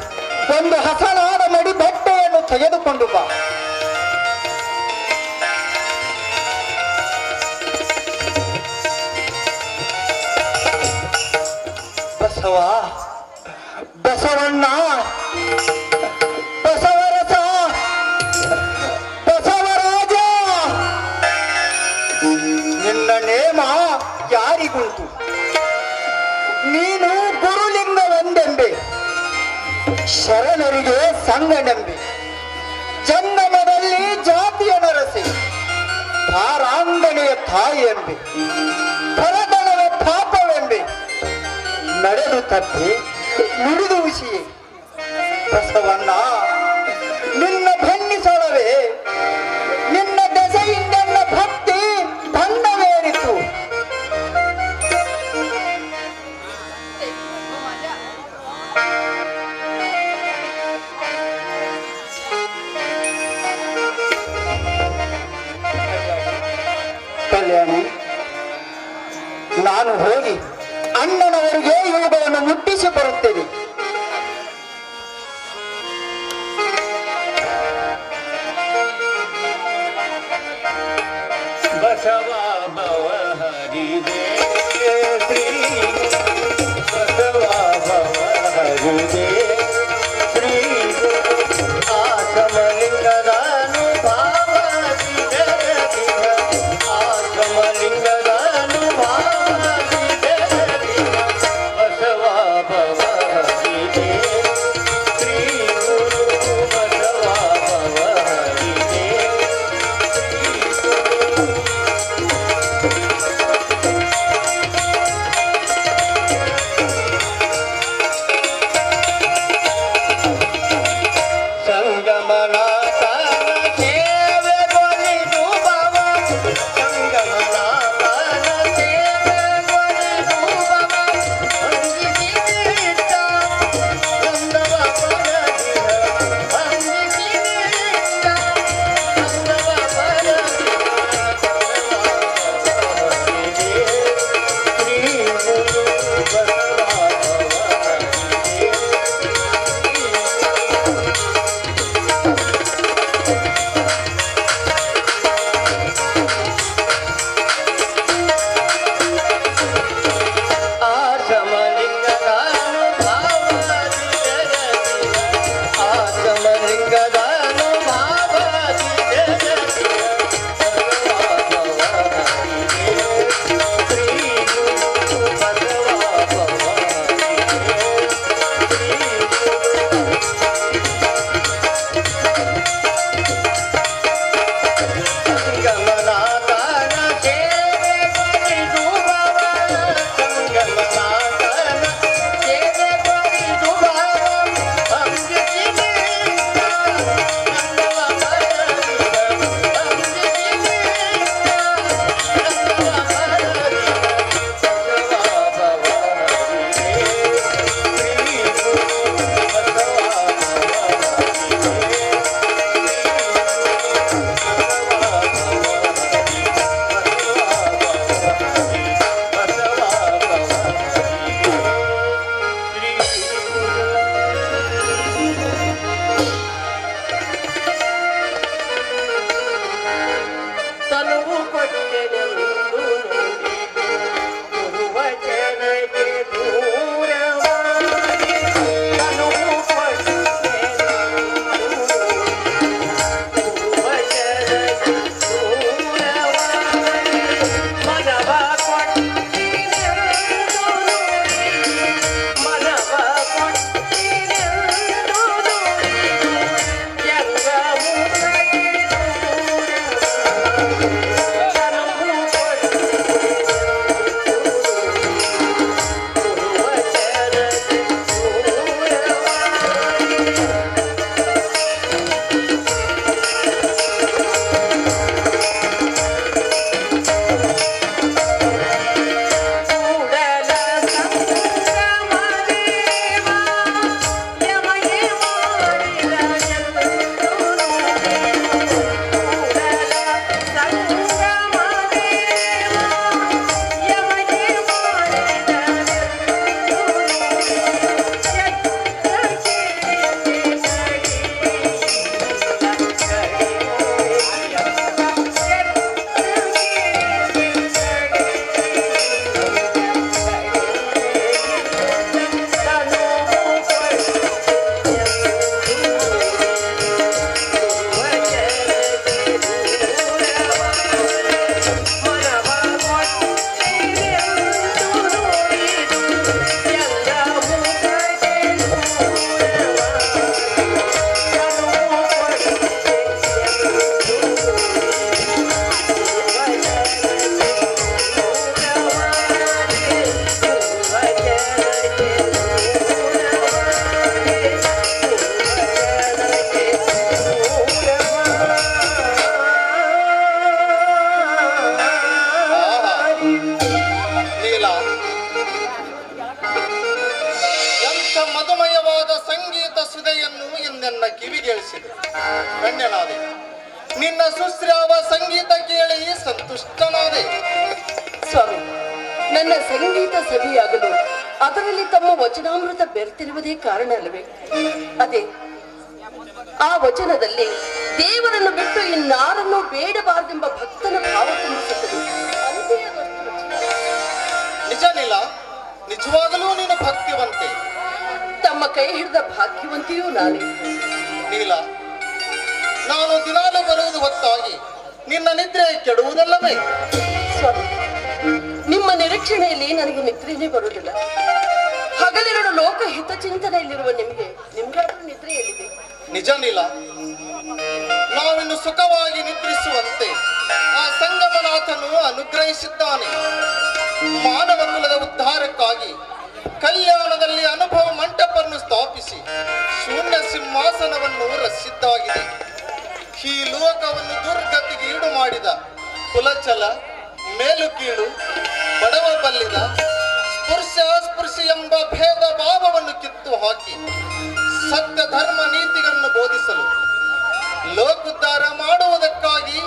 ಒಂದು ಹಸನಾದ ಮಡಿ ಬಟ್ಟೆಯನ್ನು ತೆಗೆದುಕೊಂಡು ಬಾ. ಬಸವ, ಬಸವಣ್ಣ, ಬಸವರಸ, ಬಸವರಾಜ, ನಿನ್ನ ನೇಮ ಯಾರಿಗುಂಟು? ನೀನು ಗುರುಲಿಂಗವೆಂದೆಂಬೆ, ಶರಣರಿಗೆ ಸಂಗನೆಂಬೆ, ಜಂಗಮದಲ್ಲಿ ಜಾತಿಯ ನರಸೆ, ತಾರಾಂಗಣೆಯ ತಾಯಿ ಎಂಬೆ, ಪರದನವ ಪಾಪವೆಂಬೆ, ನಡೆದು ತಪ್ಪಿ ನುಡಿದು ಉಸಿಯೇ. ಬಸವಣ್ಣ, ನಿನ್ನ ಬಣ್ಣಿಸೊಳವೆ, ನಿನ್ನ ದೆಸೆಯಿಂದೆಲ್ಲ ಭಕ್ತಿ ಬಣ್ಣವೇರಿತು. ಕಲ್ಯಾಣಿ, ನಾನು ಹೋಗಿ ಅಣ್ಣನವರಿಗೆ ಇವುಗಳನ್ನು ಮುಟ್ಟಿಸಿ ಬರುತ್ತೇನೆ. ಬಸವ ಭವ ಹರಿದೇ ಶ್ರೀ ಬಸವ ಭವ ಹರಿದೇ ಶ್ರೀ ಆತ್ಮಲಿಂಗದ ಅನುಭಾವದಿದೆ, ಆತ್ಮಲಿಂಗದ ಅನುಭಾವದಿದೆ, ಬಸವ ಭವ ನನ್ನ ಕಿವಿಗೇಳಿಸಿದೆ. ಧನ್ಯನಾದೆ. ನಿನ್ನ ಸುಶ್ರಾವ ಸಂಗೀತ ಕೇಳಿ ಸಂತುಷ್ಟನಾದೆ. ಸ್ವಾಮಿ, ನನ್ನ ಸಂಗೀತ ಸವಿಯಾಗಲು ಅದರಲ್ಲಿ ತಮ್ಮ ವಚನಾಮೃತ ಬೆರೆತಿರುವುದೇ ಕಾರಣ ಅಲ್ಲವೇ? ಅದೇ ಆ ವಚನದಲ್ಲಿ ದೇವರನ್ನು ಬಿಟ್ಟು ಇನ್ನಾರನ್ನು ಬೇಡಬಾರದೆಂಬ ಭಕ್ತನ ಭಾವ ತುಂಬಿಸುತ್ತದೆ. ಅಂತೆಯೇ ಅದಷ್ಟು ವಚನ. ನಿಜ ನೀಲ, ನಿಜವಾಗಲೂ ನೀನು ಭಕ್ತಿವಂತೆ. ತಮ್ಮ ಕೈ ಹಿಡಿದ ಭಾಗ್ಯವಂತಿಯೂ ನಾನೇ. ನೀಲ, ನಾನು ದಿನಾಲು ಬರುವುದು ಹೊತ್ತಾಗಿ ನಿನ್ನ ನಿದ್ರೆ ಕೆಡುವುದಲ್ಲವೇ? ಸ್ವಾಮಿ, ನಿಮ್ಮ ನಿರೀಕ್ಷಣೆಯಲ್ಲಿ ನನಗೆ ನಿದ್ರೆನೇ ಬರುವುದಿಲ್ಲ. ಹಗಲಿರಡು ಲೋಕ ಹಿತಚಿಂತನೆಯಲ್ಲಿರುವ ನಿಮ್ಗಾದ್ರೂ ನಿದ್ರೆ ಎಲ್ಲಿದೆ? ನಿಜ ನೀಲ, ನಾವಿನ್ನು ಸುಖವಾಗಿ ನಿದ್ರಿಸುವಂತೆ ಆ ಸಂಗಮನಾಥನು ಅನುಗ್ರಹಿಸಿದ್ದಾನೆ. ಮಾನವ ಕುಲದ ಉದ್ಧಾರಕ್ಕಾಗಿ ಕಲ್ಯಾಣದಲ್ಲಿ ಅನುಭವ ಮಂಟಪವನ್ನು ಸ್ಥಾಪಿಸಿ ಶೂನ್ಯ ಸಿಂಹಾಸನವನ್ನು ರಚಿಸಿದ್ದಾಗಿದೆ. ಈ ಲೋಕವನ್ನು ದುರ್ಗತಿಗೆ ಈಡು ಮಾಡಿದ ಕುಲಚಲ, ಮೇಲು ಕೀಳು, ಬಡವ ಬಲ್ಲಿದ, ಸ್ಪೃಶ್ಯ ಎಂಬ ಭೇದ ಭಾವವನ್ನು ಕಿತ್ತು ಹಾಕಿ ಸತ್ಯ ಧರ್ಮ ನೀತಿಗಳನ್ನು ಬೋಧಿಸಲು ಲೋಕೋದ್ಧಾರ ಮಾಡುವುದಕ್ಕಾಗಿ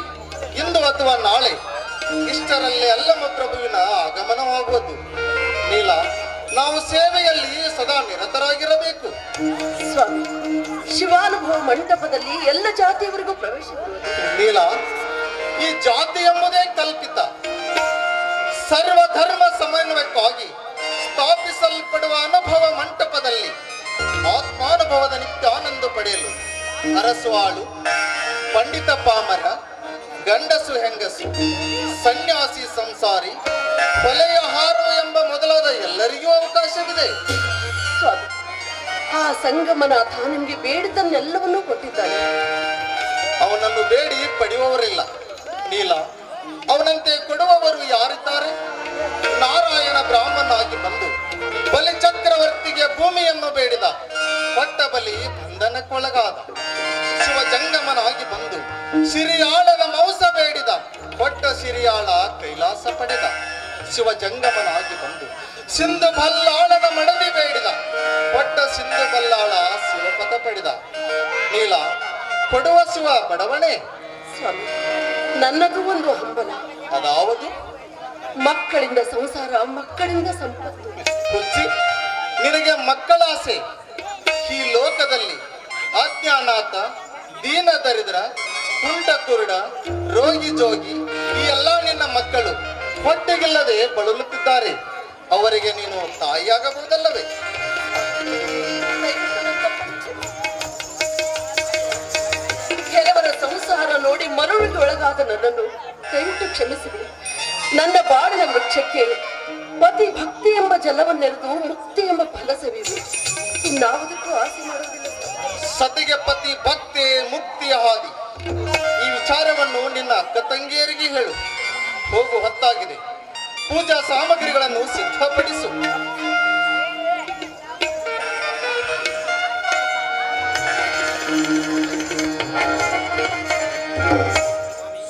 ಇಂದು ಅಥವಾ ನಾಳೆ ಇಷ್ಟರಲ್ಲೇ ಅಲ್ಲಮ ಪ್ರಭುವಿನ ಆಗಮನವಾಗುವುದು. ನೀಲ, ನಾವು ಸೇವೆಯಲ್ಲಿ ಸದಾ ನಿರತರಾಗಿರಬೇಕು. ಸ್ವಾಮಿ, ಶಿವಾನುಭವ ಮಂಟಪದಲ್ಲಿ ಎಲ್ಲ ಜಾತಿಯವರಿಗೂ ಪ್ರವೇಶ ನೀಲ, ಈ ಜಾತಿ ಎಂಬುದೇ ಕಲ್ಪಿತ. ಸರ್ವ ಧರ್ಮ ಸಮನ್ವಯಕ್ಕಾಗಿ ಸ್ಥಾಪಿಸಲ್ಪಡುವ ಅನುಭವ ಮಂಟಪದಲ್ಲಿ ಆತ್ಮಾನುಭವದ ನಿತ್ಯಾನಂದ ಪಡೆಯಲು ಅರಸುವಾಳು, ಪಂಡಿತ ಪಾಮರ, ಗಂಡಸು ಹೆಂಗಸು, ಸನ್ಯಾಸಿ ಸಂಸಾರಿ, ಕೊಲೆಯ ಹಾರು ಎಂಬ ಮೊದಲಾದ ಎಲ್ಲರಿಗೂ ಅವಕಾಶವಿದೆ. ಸ್ವಾಮಿ, ಆ ಸಂಗಮನಾಥ ನಿಮ್ಗೆ ಬೇಡಿದ್ದನ್ನೆಲ್ಲವನ್ನೂ ಕೊಟ್ಟಿದ್ದಾನೆ. ಅವನನ್ನು ಬೇಡಿ ಪಡೆಯುವವರಿಲ್ಲ. ನೀಲ, ಅವನಂತೆ ಕೊಡುವವರು ಯಾರಿದ್ದಾರೆ? ನಾರಾಯಣ ಬ್ರಾಹ್ಮಣನಾಗಿ ಬಂದು ಬಲಿ ಚಕ್ರವರ್ತಿಗೆ ಭೂಮಿಯನ್ನು ಬೇಡಿದ, ಕೊಟ್ಟ ಬಲಿ ಬಂಧನಕ್ಕೊಳಗಾದ. ಶಿವ ಜಂಗಮನಾಗಿ ಬಂದು ಸಿರಿಯಾಳದ ಮೌಸ ಬೇಡಿದ, ಕೊಟ್ಟ ಸಿರಿಯಾಳ ಕೈಲಾಸ ಪಡೆದ. ಶಿವ ಜಂಗಮನಾಗಿ ಬಂದು ಸಿಂಧು ಬಲ್ಲಾಳದ ಮಡದಿ ಬೇಡಿದ, ಕೊಟ್ಟ ಸಿಂಧು ಬಲ್ಲಾಳ ಶಿವಪದ ಪಡೆದ. ನೀಲ, ಕೊಡುವ ಶಿವ ಬಡವಣೆ. ಸ್ವಾಮಿ, ನನ್ನದು ಒಂದು ಹಂಬಲ. ಅದಾವುದು? ಮಕ್ಕಳಿಂದ ಸಂಸಾರ, ಮಕ್ಕಳಿಂದ ಸಂಪತ್ತು. ಹುಚ್ಚಿ, ನಿನಗೆ ಮಕ್ಕಳ ಆಸೆ. ಈ ಲೋಕದಲ್ಲಿ ಅಜ್ಞಾನಾಥ, ದೀನ ದರಿದ್ರ, ಕುಂಟ ಕುರುಡ, ರೋಗಿ ಜೋಗಿ ಈ ಎಲ್ಲ ನಿನ್ನ ಮಕ್ಕಳು ಹೊಟ್ಟೆಗಿಲ್ಲದೆ ಬಳಲುತ್ತಿದ್ದಾರೆ. ಅವರಿಗೆ ನೀನು ತಾಯಿಯಾಗಬಹುದಲ್ಲವೇ? ಕೆಲವರ ಸಂಸಾರ ನೋಡಿ ಮರುಳಿಗೆ ಒಳಗಾದ ನನ್ನನ್ನು ದಯವಿಟ್ಟು ಕ್ಷಮಿಸಿದೆ. ನನ್ನ ಬಾಳಿನ ವೃಕ್ಷಕ್ಕೆ ಪತಿ ಭಕ್ತಿ ಎಂಬ ಜಲವನ್ನೆರೆದು ಮುಕ್ತಿ ಎಂಬ ಫಲ ಸವಿದು ಇನ್ನಾವುದಕ್ಕೂ ಆಸೆ ಮಾಡುವುದಿಲ್ಲ. ಸತಿಗೆ ಪತಿ ಭಕ್ತಿ ಮುಕ್ತಿಯ ಹಾದಿ. ಈ ವಿಚಾರವನ್ನು ನಿನ್ನ ಅಕ್ಕ ತಂಗಿಯರಿಗೆ ಹೇಳು. ಹೋಗು, ಹೊತ್ತಾಗಿದೆ. ಪೂಜಾ ಸಾಮಗ್ರಿಗಳನ್ನು ಸಿದ್ಧಪಡಿಸು.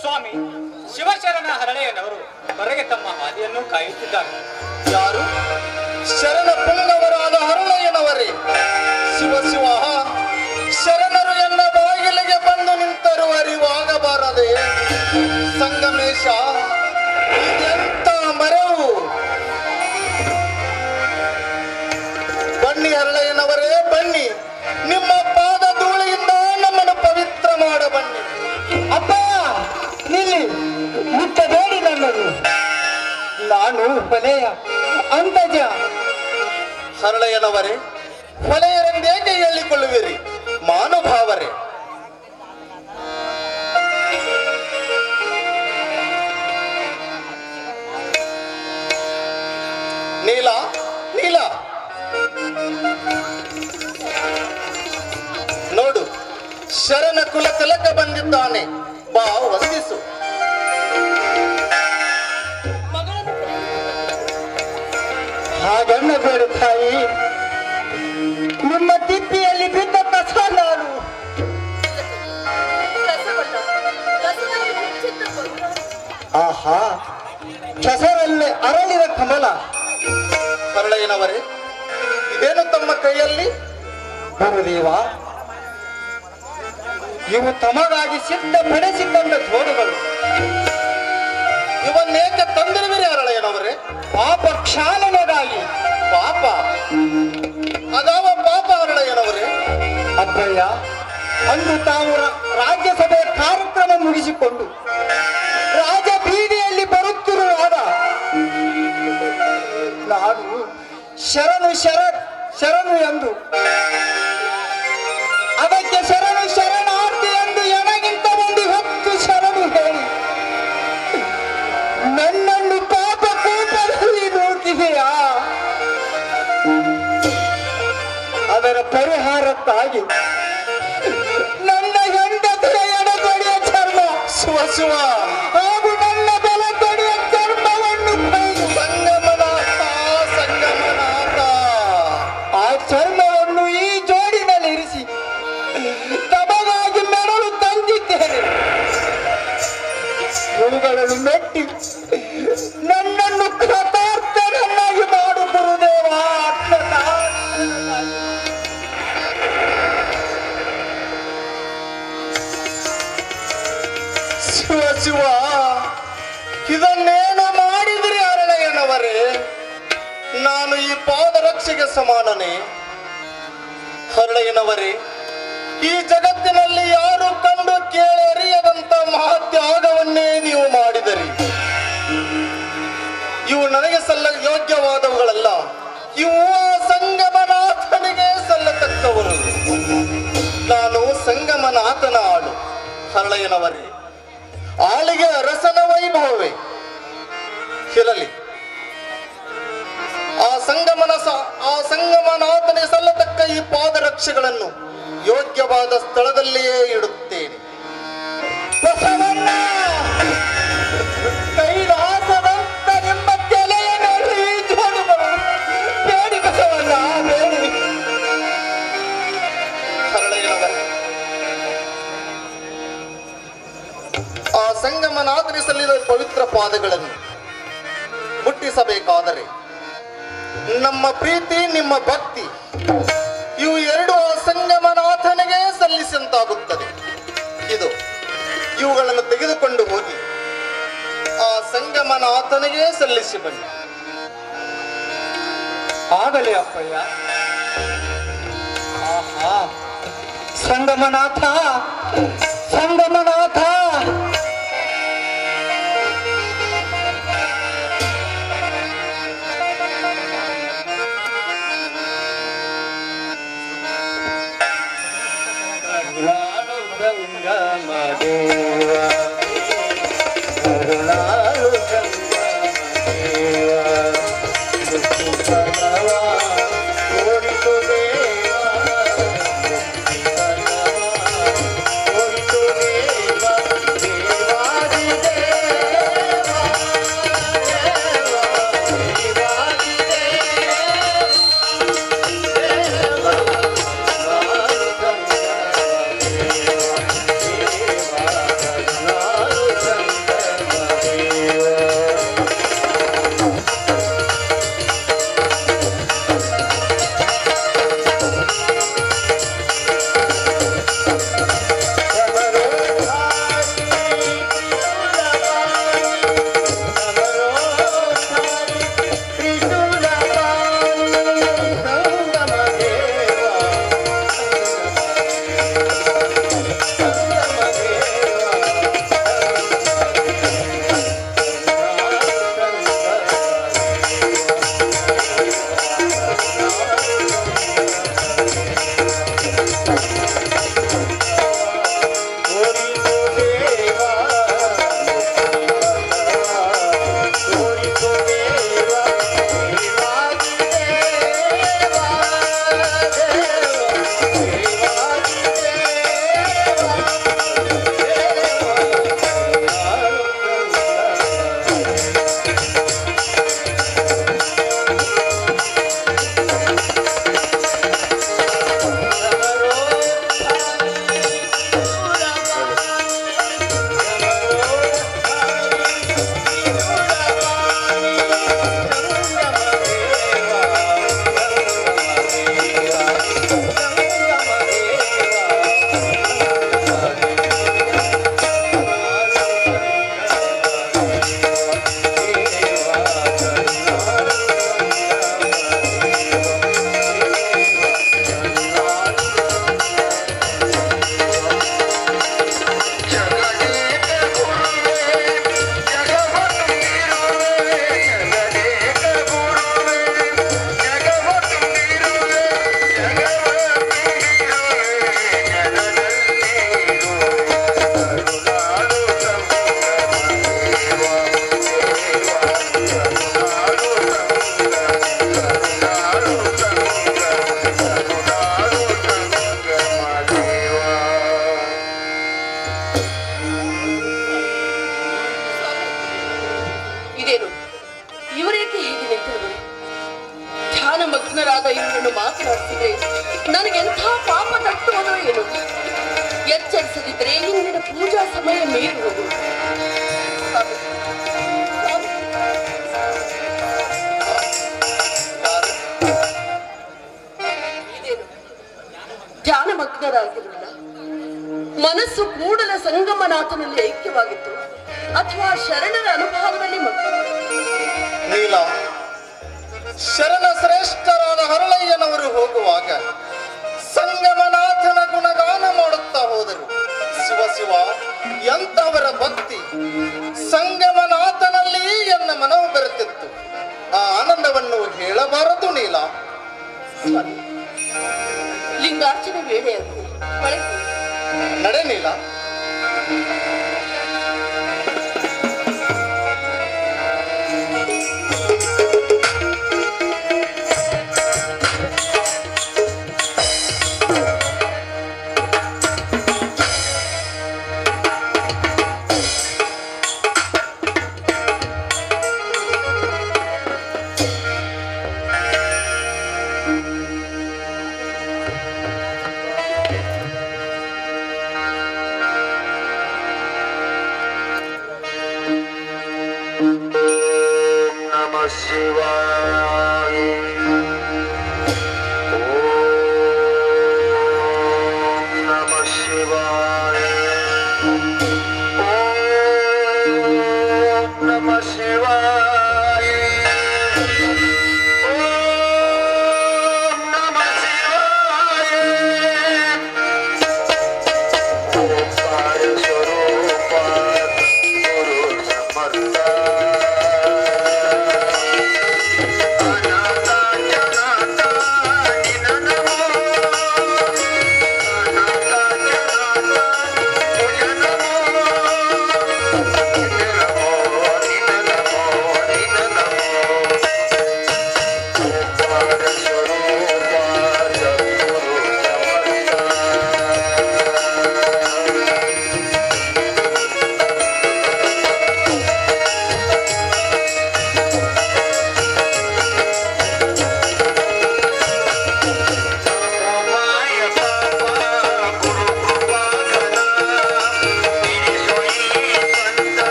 ಸ್ವಾಮಿ, ಶಿವಶರಣ ಹರಳೆಯನವರು ಹೊರಗೆ ತಮ್ಮ ಹಾದಿಯನ್ನು ಕಾಯುತ್ತಿದ್ದಾರೆ. ಯಾರು? ಶರಣ ಪುಂಗವರಾದ ಹರಳೆಯನವರೇ. ಶಿವ ಶಿವ, ಶರಣರು ಎನ್ನ ಬಾಗಿಲಿಗೆ ಬಂದು ನಿಂತರು ಅರಿವಾಗಬಾರದೆ. ಸಂಗಮೇಶ, ಇದೆಂತ ಮರವು? ಬನ್ನಿ ಹರಳೆಯನವರೇ, ಬನ್ನಿ. ನಿಮ್ಮ ಪಾದ ಧೂಳಿಯಿಂದ ನಮ್ಮನ್ನು ಪವಿತ್ರ ಮಾಡ ಬನ್ನಿ. ಅಪ್ಪ, ನಿಲ್ಲಿ, ಮುಟ್ಟಬೇಡಿ ನನ್ನನ್ನು. ನಾನು ಹೊಲೆಯ ಅಂತಜ. ಹರಳೆಯನವರೇ, ಹೊಲೆಯರೆಂದೇಕೆ ಹೇಳಿಕೊಳ್ಳುವಿರಿ? ಮಾನುಭಾವರೇ, ನೀಲ, ನೀಲ, ನೋಡು, ಶರಣ ಕುಲ ತಿಲಕ ಬಂದಿದ್ದಾನೆ. ಬಾ, ವಂದಿಸು. ಹಾಗನ್ನಬೇಡು ತಾಯಿ. ನಿಮ್ಮ ತಿಪ್ಪಿಯಲ್ಲಿ ಬಿದ್ದ ಕಸ ನಾನು. ಆಹಾ, ಕೆಸರಲ್ಲಿ ಅರಳಿದ ಕಮಲ. ಹರಳೆಯನವರೇ, ಇದೇನು ತಮ್ಮ ಕೈಯಲ್ಲಿ? ಗುರುದೇವ, ಇವು ತಮಗಾಗಿ ಸಿದ್ಧಪಡಿಸಿಕೊಂಡ ಜೋಡುಗಳು. ಇವನ್ನೇಕೆ ತಂದಿರುವಿರಿ ಅರಳಯ್ಯನವರೇ? ಪಾಪ ಕ್ಷಾಲನೆಗಾಗಿ. ಪಾಪ? ಅದಾವ ಪಾಪ ಅರಳಯ್ಯನವರೇ? ಅಪ್ಪಯ್ಯ, ಅಂದು ತಾವು ರಾಜ್ಯಸಭೆ ಕಾರ್ಯಕ್ರಮ ಮುಗಿಸಿಕೊಂಡು ರಾಜ ಬೀದಿಯಲ್ಲಿ ಬರುತ್ತಿರುವಾಗ ನಾನು ಶರಣು ಎಂದು ಅದಕ್ಕೆ ಶರಣಾರ್ಥಿ ಎಂದು ಎನಗಿಂತ ಒಂದು 10 ಶರಣು ಹೇಳಿ ನನ್ನನ್ನು ಪಾಪ ಕೂಪದಲ್ಲಿ ನೂಕಿದೆಯಾ? ಅದರ ಪರಿಹಾರಕ್ಕಾಗಿ ನನ್ನ ಹೆಂಡತಿಯ ಎಡಗಡೆಯ ಚರ್ಮ ಶಿವ ಹಾಗೂ ನನ್ನ ಬಲಗಡೆಯ ಚರ್ಮವನ್ನು ಸಂಗಮನಾಥ ಆ ಚರ್ಮವನ್ನು ಈ ಜೋಡಿನಲ್ಲಿ ಇರಿಸಿ ತಮಗಾಗಿ ಮೆರಳು ತಂದಿದ್ದೇನೆ. ಇವುಗಳನ್ನು ಮೆಟ್ಟಿ ನನ್ನನ್ನು ಕೃತಾರ್ಥನನ್ನಾಗಿ ಮಾಡು ಗುರುದೇವ. ಶಿವ ಇದನ್ನೇನು ಮಾಡಿದ್ರಿ ಅರಳಯ್ಯನವರೇ? ನಾನು ಈ ಪಾದರಕ್ಷೆಗೆ ಸಮಾನನೇ? ಅರಳಯ್ಯನವರೇ, ಈ ಜಗತ್ತಿನಲ್ಲಿ ಯಾರು ಕಂಡು ಕೇಳಿ ಅರಿಯದಂತ ಮಹಾತ್ಯಾಗವನ್ನೇ ನೀವು ಮಾಡಿದರಿ. ಇವು ನನಗೆ ಯೋಗ್ಯವಾದವುಗಳಲ್ಲ. ಇವು ಸಂಗಮನಾಥನಿಗೆ ಸಲ್ಲತಕ್ಕವರು. ನಾನು ಸಂಗಮನಾಥನ ಆಳು. ಅರಳಯ್ಯನವರೇ, ಆಳಿಗೆ ಅರಸನ ವೈಭವವೇ ಇರಲಿ. ಆ ಸಂಗಮನಾಥನಿಗೆ ಸಲ್ಲತಕ್ಕ ಈ ಪಾದರಕ್ಷೆಗಳನ್ನು ಯೋಗ್ಯವಾದ ಸ್ಥಳದಲ್ಲಿಯೇ ಇಡುತ್ತೇನೆ. ಬಸವಣ್ಣ, ಕೈಲಾಸದಂತ ನಿಮ್ಮ ತಲೆಯ ಮೇಲೆ ಈ ಜೋಡುಗಳು ಬೇಡಿ ಬಸವಣ್ಣ, ಬೇಡಿ. ಅರಳಯ್ಯನವರೇ, ಆ ಸಂಗಮನಾಥನಿ ಸಲ್ಲಿದ ಪವಿತ್ರ ಪಾದಗಳನ್ನು ಮುಟ್ಟಿಸಬೇಕಾದರೆ ನಮ್ಮ ಪ್ರೀತಿ, ನಿಮ್ಮ ಭಕ್ತಿ ಇವು ಎರಡು ಆ ಸಂಗಮನಾಥನಿಗೆ ಸಲ್ಲಿಸಂತಾಗುತ್ತದೆ. ಇವುಗಳನ್ನು ತೆಗೆದುಕೊಂಡು ಹೋಗಿ ಆ ಸಂಗಮನಾಥನಿಗೆ ಸಲ್ಲಿಸಿ ಬನ್ನಿ. ಆಗಲಿ ಅಪ್ಪಯ್ಯ. ಆಹಾ, ಸಂಗಮನಾಥ, ಸಂಗಮನಾಥ. ದೇವ ಮಗ್ನರಾದ ಇವರನ್ನು ಮಾತನಾಡಿಸಿದ್ರೆ ನನಗೆಂಥ ಪಾಪ ತಟ್ಟುವುದೋ ಏನು. ಎಚ್ಚರಿಸದಿದ್ರೆ ಇಂದಿನ ಪೂಜಾ ಸಮಯ ಮೀರುವುದು. ಇದೇನು ಧ್ಯಾನಮಗ್ನರಾಗಿರಲಿಲ್ಲ? ಮನಸ್ಸು ಕೂಡಲ ಸಂಗಮನಾಥನಲ್ಲಿ ಐಕ್ಯವಾಗಿತ್ತು ಅಥವಾ ಶರಣರ ಅನುಭವದಲ್ಲಿ ನೀಲ, ಶರಣ ಶ್ರೇಷ್ಠರಾದ ಹರಳಯ್ಯನವರು ಹೋಗುವಾಗ ಸಂಗಮನಾಥನ ಗುಣಗಾನ ಮಾಡುತ್ತಾ ಹೋದರು. ಶಿವ ಶಿವ, ಎಂತವರ ಭಕ್ತಿ! ಸಂಗಮನಾಥನಲ್ಲಿ ಎನ್ನ ಮನವು ಬೆರೆತಿತ್ತು. ಆ ಆನಂದವನ್ನು ಹೇಳಬಾರದು ನೀಲ. ಲಿಂಗಾರ್ಚನೆ ವೇಳೆಯಾಗಿದೆ, ನಡೆ ನೀಲ. Anata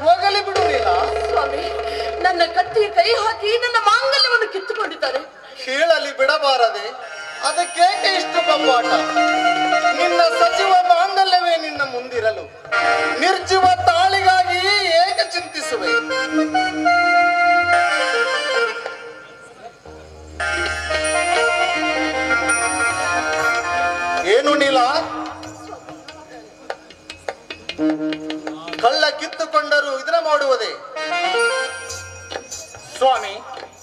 ಹೋಗಲಿ ಬಿಡು ನೀಲ. ಸ್ವಾಮಿ, ನನ್ನ ಕತ್ತಿ ಕೈ ಹಾಕಿ ನನ್ನ ಮಾಂಗಲ್ಯವನ್ನು ಕಿತ್ತುಕೊಂಡಿದ್ದಾರೆ. ಕೀಳಲಿ ಬಿಡಬಾರದೆ, ಅದಕ್ಕೇಕೆ ಇಷ್ಟು ಬಬ್ಬಾಟ? ನಿನ್ನ ಸಚಿವ ಮಾಂಗಲ್ಯವೇ ನಿನ್ನ ಮುಂದಿರಲು ನಿರ್ಜೀವ ತಾಳಿಗಾಗಿ ಏಕೆ ಚಿಂತಿಸುವೆ? ಏನು ನೀಲ, ಕಳ್ಳ ಕಿತ್ತುಕೊಂಡರೂ ಇದನ್ನ ಮಾಡುವುದೇ? ಸ್ವಾಮಿ,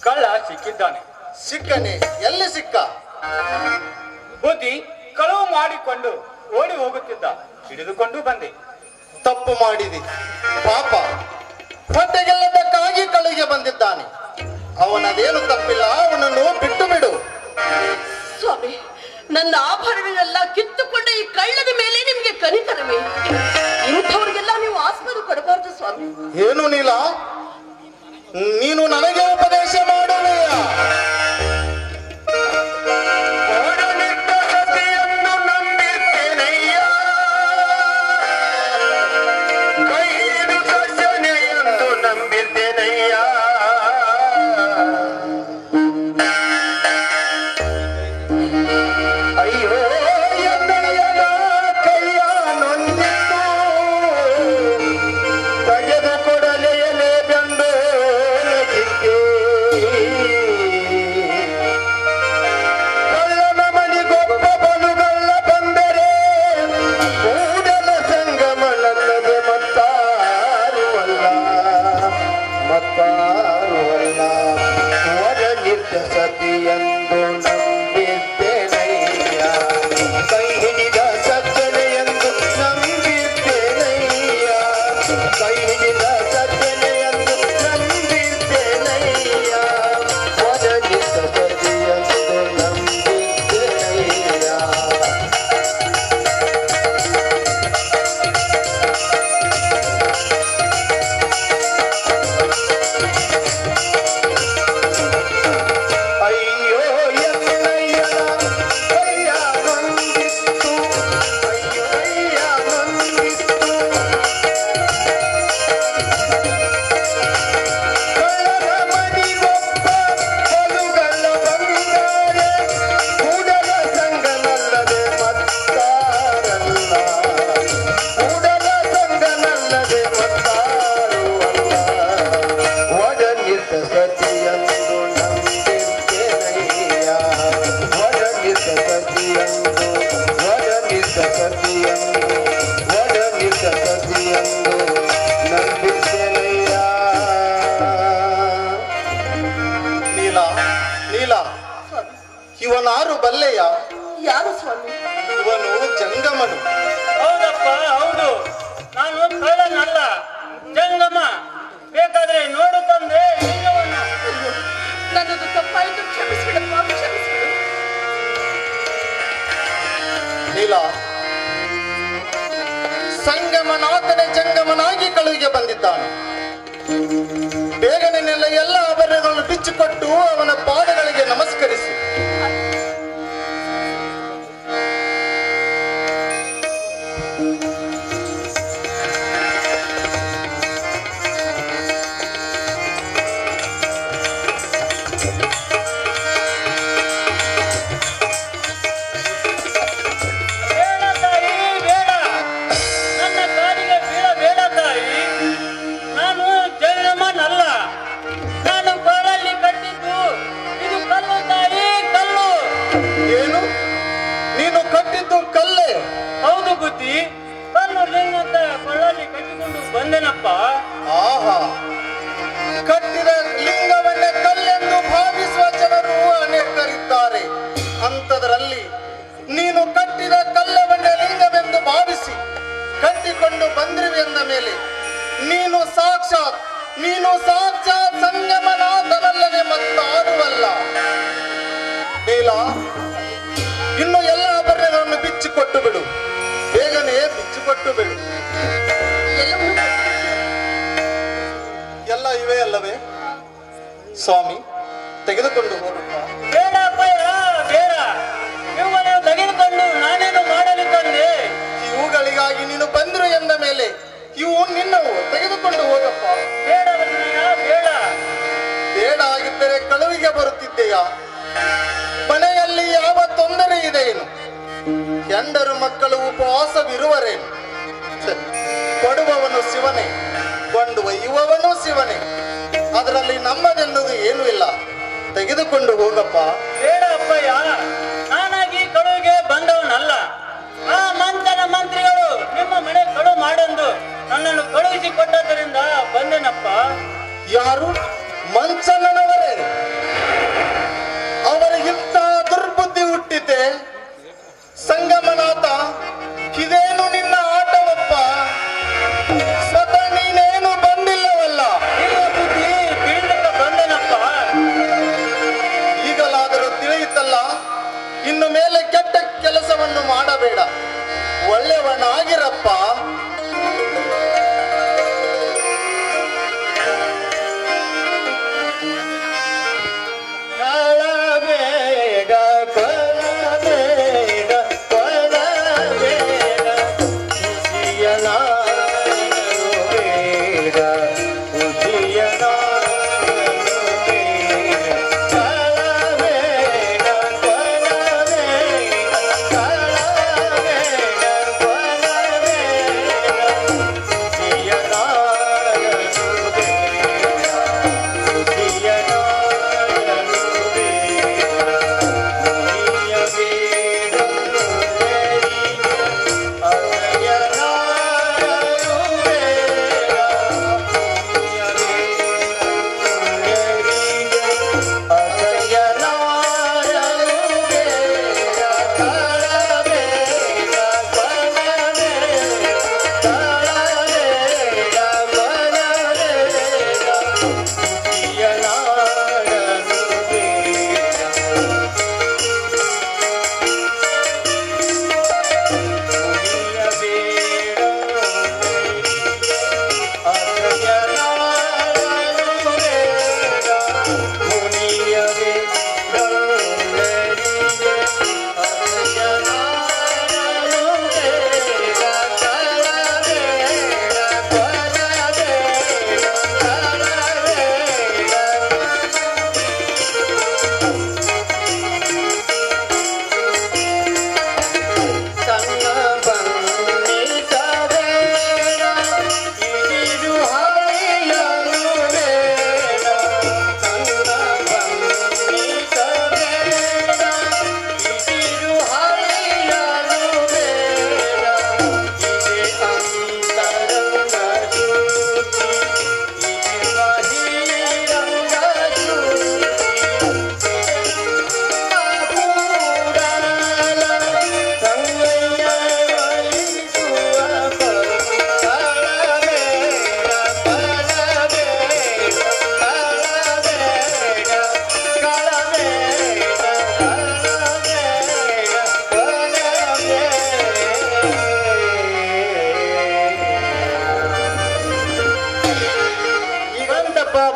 ಕಳ್ಳ ಸಿಕ್ಕಿದ್ದಾನೆ. ಸಿಕ್ಕನೆ? ಎಲ್ಲಿ ಸಿಕ್ಕ? ಬುದ್ಧಿ ಕಳವು ಮಾಡಿಕೊಂಡು ಓಡಿ ಹೋಗುತ್ತಿದ್ದ, ಹಿಡಿದುಕೊಂಡು ಬಂದೆ. ತಪ್ಪು ಮಾಡಿದಿ ಪಾಪ. ಹೊಟ್ಟೆಗೆಲ್ಲದಕ್ಕಾಗಿ ಕಳಿಗೆ ಬಂದಿದ್ದಾನೆ. ಅವನದೇನು ತಪ್ಪಿಲ್ಲ, ಅವನನ್ನು ಬಿಟ್ಟು ಬಿಡು. ಸ್ವಾಮಿ, ನನ್ನ ಆಭರಣಗಳೆಲ್ಲ ಕಿತ್ತುಕೊಂಡ ಈ ಕಳ್ಳದ ಮೇಲೆ ನಿಮ್ಗೆ ಕನಿಕರವೇ? ಇಂಥವ್ರಿಗೆಲ್ಲ ನೀವು ಆಸ್ಪದ ಕೊಡಬಾರ್ದು ಸ್ವಾಮಿ. ಏನು ನೀಲ, ನೀನು ನನಗೆ ಉಪದೇಶ ಮಾಡುವೆಯ? ಇವನಾರು ಬಲ್ಲೆಯ? ಯಾರು ಸ್ವಾಮಿ? ಇವನು ಜಂಗಮನು. ಹೌದಪ್ಪ, ಹೌದು. ನಾನು ಕಳ್ಳನಲ್ಲ, ಜಂಗಮ. ಬೇಕಾದ್ರೆ ನೋಡು ತಂದೆ ಲಿಂಗವನ್ನು. ನನ್ನದು ತಪ್ಪಾಯಿತು, ಕ್ಷಮಿಸ್ಬಿಡಪ್ಪ, ಕ್ಷಮಿಸ್ಬಿಡು. ನೀಲ, ಸಂಗಮನಾಥನೇ ಜಂಗಮನಾಗಿ ಕಳುವಿಗೆ ಬಂದಿದ್ದಾನೆ. ಬೇಗನೆ ಎಲ್ಲ ಆಭರಣಗಳನ್ನು ಬಿಚ್ಚಿಕೊಟ್ಟು ಅವನ ಪಾದಗಳಿಗೆ ನಮಸ್ಕರಿಸಿ. ಬಂದೆನಪ್ಪ. ಆಹಾ, ಕಟ್ಟಿದ ಲಿಂಗವನ್ನೇ ಕಲ್ಲೆಂದು ಭಾವಿಸುವ ಜನರು ಅನೇಕರಿದ್ದಾರೆ. ಅಂಥದ್ರಲ್ಲಿ ನೀನು ಕಟ್ಟಿದ ಕಲ್ಲವನ್ನೇ ಲಿಂಗವೆಂದು ಭಾವಿಸಿ ಕಟ್ಟಿಕೊಂಡು ಬಂದಿರುವೆ ಎಂದ ಮೇಲೆ ನೀನು ಸಾಕ್ಷಾತ್ ಸಂಗಮನಾಥನಲ್ಲದೆ ಮತ್ತಾರುವಲ್ಲ. ನೀಲ, ಇನ್ನು ಎಲ್ಲ ಆಭರಣಗಳನ್ನು ಬಿಚ್ಚಿಕೊಟ್ಟು ಬಿಡು, ಬೇಗನೆ ಬಿಚ್ಚಿಕೊಟ್ಟು ಬಿಡು. ಎಲ್ಲ ಇವೆ ಅಲ್ಲವೇ ಸ್ವಾಮಿ? ತೆಗೆದುಕೊಂಡು ಹೋಗಪ್ಪ. ಬೇಡ ಅಪ್ಪಯ್ಯ, ಬೇಡ. ಇವುಗಳನ್ನು ತೆಗೆದುಕೊಂಡು ನಾನೇನು ಮಾಡಲಿ ತಂದೆ? ಇವುಗಳಿಗಾಗಿ ನೀನು ಬಂದ್ರು ಎಂದ ಮೇಲೆ ಇವು ನಿನ್ನವು, ತೆಗೆದುಕೊಂಡು ಹೋಗ. ಗಂಡರು ಮಕ್ಕಳು ಉಪವಾಸವಿರುವರೇನು? ಕೊಡುವವನು ಶಿವನೇ, ಕೊಂಡೊಯ್ಯುವವನು ಶಿವನೇ. ಅದರಲ್ಲಿ ನಮ್ಮದೆನ್ನುವುದು ಏನೂ ಇಲ್ಲ. ತೆಗೆದುಕೊಂಡು ಹೋಗಪ್ಪ. ಬೇಡ ಅಪ್ಪಯ್ಯ, ನಾನಾಗಿ ಕಳುವಿಗೆ ಬಂದವನಲ್ಲ. ಆ ಮಂತ್ರನ ಮಂತ್ರಿಗಳು ನಿಮ್ಮ ಮನೆ ಕಳು ಮಾಡೆಂದು ನನ್ನನ್ನು ಕಳುಹಿಸಿ ಕೊಟ್ಟದ್ದರಿಂದ ಬಂದೆನಪ್ಪ. ಯಾರು? ಮಂಚನವರೇ? ಅವರಿಗಿಂತ ದುರ್ಬುದ್ಧಿ ಹುಟ್ಟಿತೆ. ಸಂಗಮನಾಥ, ಇದೇನು ನಿನ್ನ ಆಟವಪ್ಪ? ಸ್ವತಃ ನೀನೇನು ಬಂದಿಲ್ಲವಲ್ಲ. ನಿಮ್ಮ ಬುದ್ಧಿ ಬೀಳಲಿಕ್ಕೆ ಬಂದೆನಪ್ಪ. ಈಗಲಾದರೂ ತಿಳಿಯಿತಲ್ಲ, ಇನ್ನು ಮೇಲೆ ಕೆಟ್ಟ ಕೆಲಸವನ್ನು ಮಾಡಬೇಡ, ಒಳ್ಳೆಯವನಾಗಿರಪ್ಪ.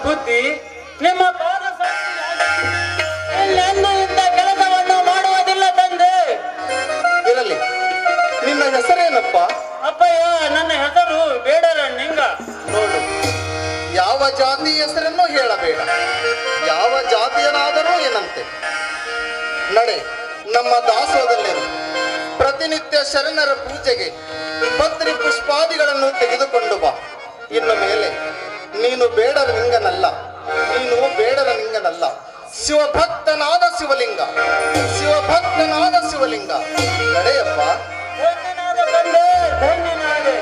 ಬುದ್ಧಿ ನಿಮ್ಮ ಪಾದ ಇಲ್ಲೆಂದು ಇಂಥ ಕೆಲಸವನ್ನು ಮಾಡುವುದಿಲ್ಲ ತಂದೆ. ಇರಲಿ, ನಿನ್ನ ಹೆಸರೇನಪ್ಪ? ಅಪ್ಪಯ್ಯ, ನನ್ನ ಹೆಸರು ಬೇಡರ ನಿಂಗ. ನೋಡು, ಯಾವ ಜಾತಿ ಹೆಸರನ್ನು ಹೇಳಬೇಡ, ಯಾವ ಜಾತಿಯನಾದರೂ ಏನಂತೆ. ನಡೆ, ನಮ್ಮ ದಾಸೋಹದಲ್ಲಿರು. ಪ್ರತಿನಿತ್ಯ ಶರಣರ ಪೂಜೆಗೆ ಪತ್ರಿ ಪುಷ್ಪಾದಿಗಳನ್ನು ತೆಗೆದುಕೊಂಡು ಬಾ. ಇನ್ನು ಮೇಲೆ ನೀನು ಬೇಡರ ಲಿಂಗನಲ್ಲ, ನೀನು ಬೇಡರ ಲಿಂಗನಲ್ಲ, ಶಿವಭಕ್ತನಾದ ಶಿವಲಿಂಗ, ಶಿವಭಕ್ತನಾದ ಶಿವಲಿಂಗ. ನಡೆಯಪ್ಪ. ಧನ್ಯನಾದ ತಂದೆ, ಧನ್ಯನಾದೆ.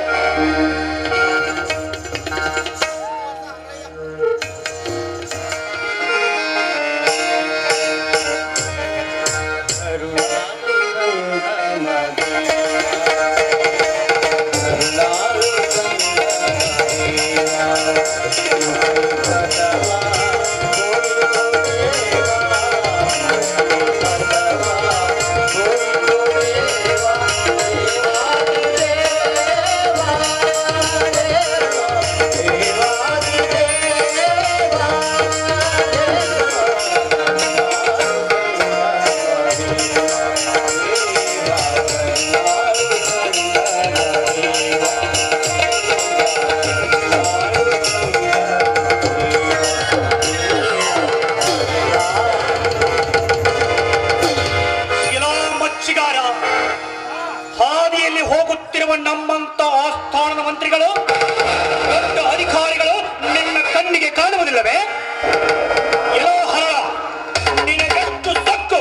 ದೇವಾ ದಾರಿಯಲ್ಲಿ ಹೋಗುತ್ತಿರುವ ನಮ್ಮಂತ ಆಸ್ಥಾನದ ಮಂತ್ರಿಗಳು ದೊಡ್ಡ ಅಧಿಕಾರಿಗಳು ನಿನ್ನ ಕಣ್ಣಿಗೆ ಕಾಣುವುದಿಲ್ಲವೇ? ಏನೋ ಹರಳ, ನಿನಗೆಷ್ಟು ಸಕ್ಕು?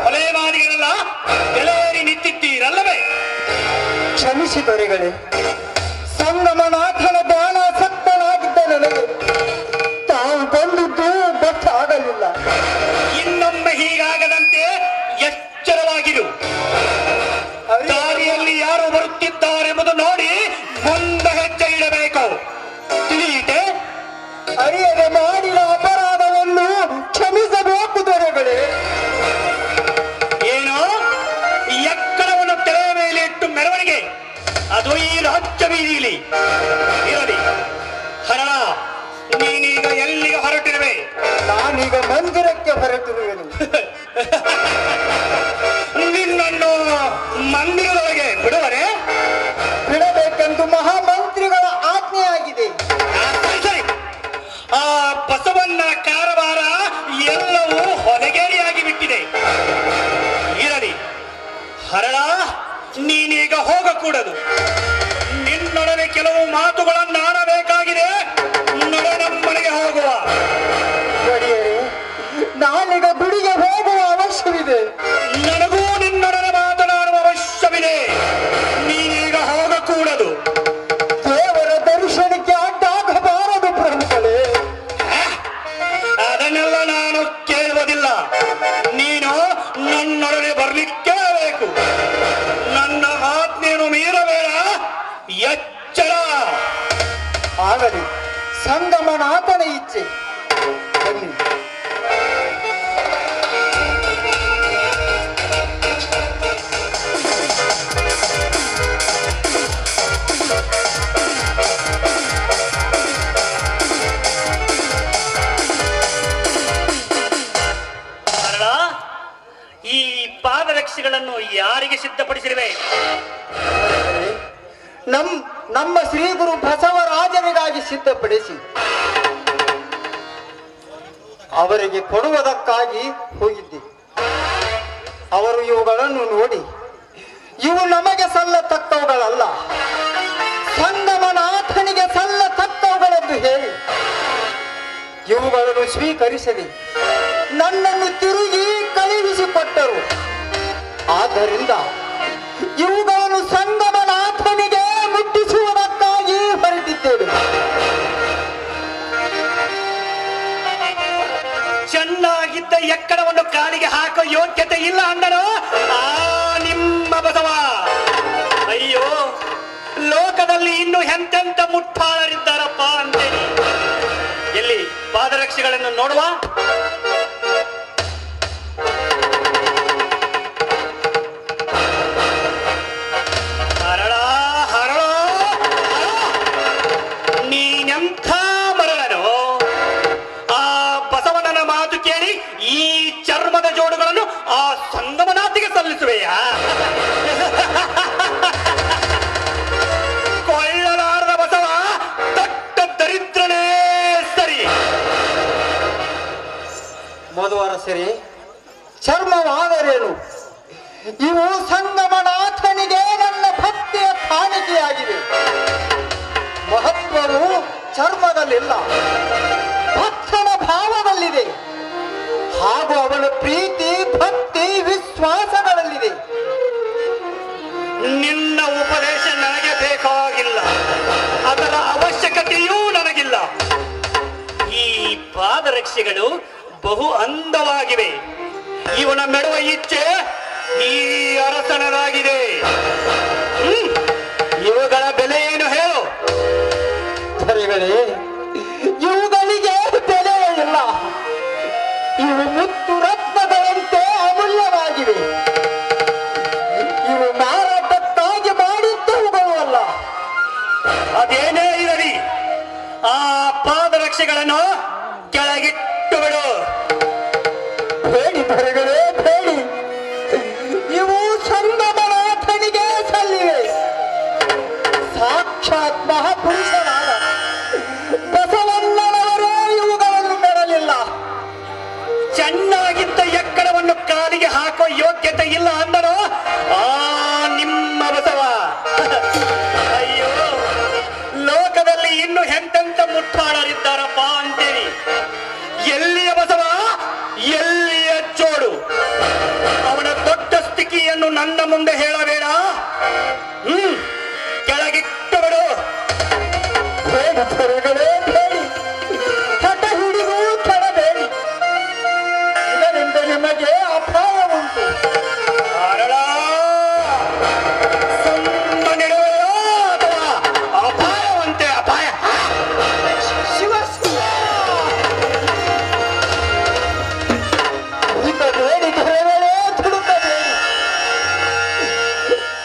ಹೊಲೆಮಾರಿಗಳೆಲ್ಲ ಬೆಲೆಯೇರಿ ನಿಂತಿದ್ದೀರಲ್ಲವೇ? ಕ್ಷಮಿಸಿ ದೊರೆಗಳೇ, ಸಂಗಮನಾಥನ ಬಾಣಾಸಕ್ತನಾಗಿದ್ದ ನನಗೆ ತಾವು ಬಂದಿದ್ದು ಗೊತ್ತಾಗಲಿಲ್ಲ. ಇನ್ನೊಮ್ಮೆ ಹೀಗಾಗದಂತೆ ಎಚ್ಚರವಾಗಿರು. ದಾರಿಯಲ್ಲಿ ಯಾರು ಬರುತ್ತಿದ್ದಾರೆಂಬುದು ನೋಡಿ ಮುಂದೆ ಹೆಜ್ಜೆ ಇಡಬೇಕು. ತಿಳಿಯಿತೆ? ಅರಿಯದೆ ಮಾಡಿದ ಅಪರಾಧವನ್ನು ಕ್ಷಮಿಸಬೇಕು ದೊರೆಗಳೇ. ಏನೋ ಎಕ್ಕಡವನ್ನು ತೆರೆಯ ಮೇಲೆ ಇಟ್ಟು ಮೆರವಣಿಗೆ, ಅದು ಈ ರಾಜ್ಯ ಬೀದಿಲಿ ಇರಲಿ. ಹರಣ, ನೀನೀಗ ಎಲ್ಲಿಗೆ ಹೊರಟಿರುವೆ? ನಾನೀಗ ಮಂದಿರಕ್ಕೆ ಹೊರಟಿರುವೆನು. ನಿನ್ನನ್ನು ಮಂದಿರದೊಳಗೆ ಬಿಡುವರೆ? ಬಿಡಬೇಕೆಂದು ಮಹಾಮಂತ್ರಿಗಳ ಆಜ್ಞೆಯಾಗಿದೆ. ಸರಿ, ಆ ಬಸವಣ್ಣ ಕಾರವಾರ ಎಲ್ಲವೂ ಹೊಲಗೇರಿಯಾಗಿ ಬಿಟ್ಟಿದೆ. ಇರಲಿ ಹರಳ, ನೀನೀಗ ಹೋಗಕೂಡದು. ನಿನ್ನೊಡನೆ ಕೆಲವು ಮಾತುಗಳನ್ನಾಡಬೇಕಾಗಿದೆ. ನಡೆ, ನಮ್ಮನೆಗೆ ಹೋಗುವ. ಒಡೆಯರೇ, ನಾನೀಗ ಗುಡಿಗೆ ಹೋಗುವ ಅವಶ್ಯವಿದೆ. ನನಗೂ ನಿನ್ನೊಡನೆ ಮಾತನಾಡುವ ಅವಶ್ಯವಿದೆ. ನೀನೀಗ ಹೋಗಕೂಡದು. ದೇವರ ದರ್ಶನಕ್ಕೆ ಅಡ್ಡಾಗಬಾರದು ಪ್ರಭುಗಳೇ. ಅದನ್ನೆಲ್ಲ ನಾನು ಕೇಳುವುದಿಲ್ಲ. ನೀನು ನನ್ನೊಡನೆ ಬರ್ಲಿಕ್ಕೆ ಬೇಕು. ನನ್ನ ಆಜ್ಞೆಯನ್ನು ಮೀರಬೇಡ. ಎಚ್ಚರ. ಆಗಲಿ, ಸಂಗಮನಾಥನ ಇಚ್ಛೆ. ಬನ್ನಿ. ಹರಳ, ಈ ಪಾದರಕ್ಷೆಗಳನ್ನು ಯಾರಿಗೆ ಸಿದ್ಧಪಡಿಸಿರುವೆ? ನಮ್ಮ ಶ್ರೀ ಗುರು ಬಸವರಾಜನಿಗಾಗಿ ಸಿದ್ಧಪಡಿಸಿ ಅವರಿಗೆ ಕೊಡುವುದಕ್ಕಾಗಿ ಹೋಗಿದ್ದೆ. ಅವರು ಇವುಗಳನ್ನು ನೋಡಿ, ಇವು ನಮಗೆ ಸಲ್ಲತಕ್ಕವುಗಳಲ್ಲ, ಸಂಗಮನಾಥನಿಗೆ ಸಲ್ಲತಕ್ಕವುಗಳೆಂದು ಹೇಳಿ ಇವುಗಳನ್ನು ಸ್ವೀಕರಿಸದೆ ನನ್ನನ್ನು ತಿರುಗಿ ಕಳುಹಿಸಿಕೊಟ್ಟರು. ಆದ್ದರಿಂದ ಇವುಗಳನ್ನು ಸಂಗಮನಾಥನಿಗೆ ಮುಟ್ಟಿಸುವುದಕ್ಕಾಗಿ ಹೊರಟಿದ್ದೇವೆ. ಚೆನ್ನಾಗಿದ್ದ ಎಕ್ಕಡವನ್ನು ಕಾಲಿಗೆ ಹಾಕೋ ಯೋಗ್ಯತೆ ಇಲ್ಲ ಅಂದನು ಆ ನಿಮ್ಮ ಬಸವ. ಅಯ್ಯೋ, ಲೋಕದಲ್ಲಿ ಇನ್ನು ಎಂತೆಂತ ಮುಟ್ಟಾಳರಿದ್ದಾರಪ್ಪ ಅಂತೇಳಿ. ಎಲ್ಲಿ ಪಾದರಕ್ಷೆಗಳನ್ನು ನೋಡುವ. ಹರಳ, ಹರಳ, ನೀನೆಂಥ ಮರಳನು? ಆ ಬಸವಣ್ಣನ ಮಾತು ಕೇಳಿ ಈ ಚರ್ಮದ ಜೋಡುಗಳನ್ನು ಆ ಸಂಗಮನಾಥಿಗೆ ಸಲ್ಲಿಸುವೆಯಾ? ಕೊಳ್ಳಲಾರದ ಬಸವ ದೊಡ್ಡ ದರಿದ್ರನೇ ಸರಿ. ಮಧುವರ ಸರಿ, ಚರ್ಮವಾದರೇನು? ಇವು ಸಂಗಮನಾಥನಿಗೆ ನನ್ನ ಭಕ್ತಿಯ ಕಾಣಿಕೆಯಾಗಿವೆ. ಮಹತ್ವವು ಚರ್ಮದಲ್ಲಿಲ್ಲ, ಭಕ್ತನ ಭಾವದಲ್ಲಿದೆ, ಹಾಗೂ ಅವನ ಪ್ರೀತಿ, ಭಕ್ತಿ, ವಿಶ್ವಾಸಗಳಲ್ಲಿದೆ. ನಿನ್ನ ಉಪದೇಶ ನನಗೆ ಬೇಕಾಗಿಲ್ಲ, ಅದರ ಅವಶ್ಯಕತೆಯೂ ನನಗಿಲ್ಲ. ಈ ಪಾದರಕ್ಷೆಗಳು ಬಹು ಅಂದವಾಗಿವೆ. ಇವನ ಮೆಡುವ ಇಚ್ಛೆ ಈ ಅರಸನದಾಗಿದೆ. ಇವುಗಳ ಬೆಲೆ ಏನು ಹೇಳು? ಇವುಗಳಿಗೆ ಬೆಲೆ ಇಲ್ಲ. ಇವು ಮುತ್ತು ರತ್ನಗಳಂತೆ ಅಮೂಲ್ಯವಾಗಿವೆ. ಇವು ಮಾರಾಟಕ್ಕಾಗಿ ಮಾಡಿದ್ದವುಗಳು ಅಲ್ಲ. ಅದೇನೇ ಇರಲಿ, ಆ ಪಾದರಕ್ಷೆಗಳನ್ನು ಕೆಳಗಿಟ್ಟು ಬಿಡು. ಬೇಡಿ ದೊರೆಗಳೇ, ಬೇಡಿ. ಇವು ಸಂಗಮನಾಥನಿಗೆ ಸಲ್ಲಿವೆ. ಸಾಕ್ಷಾತ್ ಮಹಾಪುರುಷನಾದ ಬಸವಣ್ಣನವರೇ ಇವುಗಳನ್ನು ಮೆರಲಿಲ್ಲ. ಚೆನ್ನಾಗಿದ್ದ ಎಕ್ಕಡವನ್ನು ಕಾಲಿಗೆ ಹಾಕೋ ಯೋಗ್ಯತೆ ಇಲ್ಲ ಅಂದನು ಆ ನಿಮ್ಮ ನನ್ನ ಮುಂದೆ ಹೇಳಬೇಡ. ಕೆಳಗಿಟ್ಟು ಬಿಡು. ಬೇಡಿ ದೊರೆಗಳೇ ಬೇಡಿ, ಹಠ ಹಿಡಿದು ಕೆಳಬೇಡಿ, ಇದರಿಂದ ನಿಮಗೆ ಅಪಾಯ ಉಂಟು. ಅಪಾಯವಂತೆ ಅಪಾಯ. ಬೇಡಿ ದೊರೆಗಳೇ, ತುಡುಕಬೇಡಿ.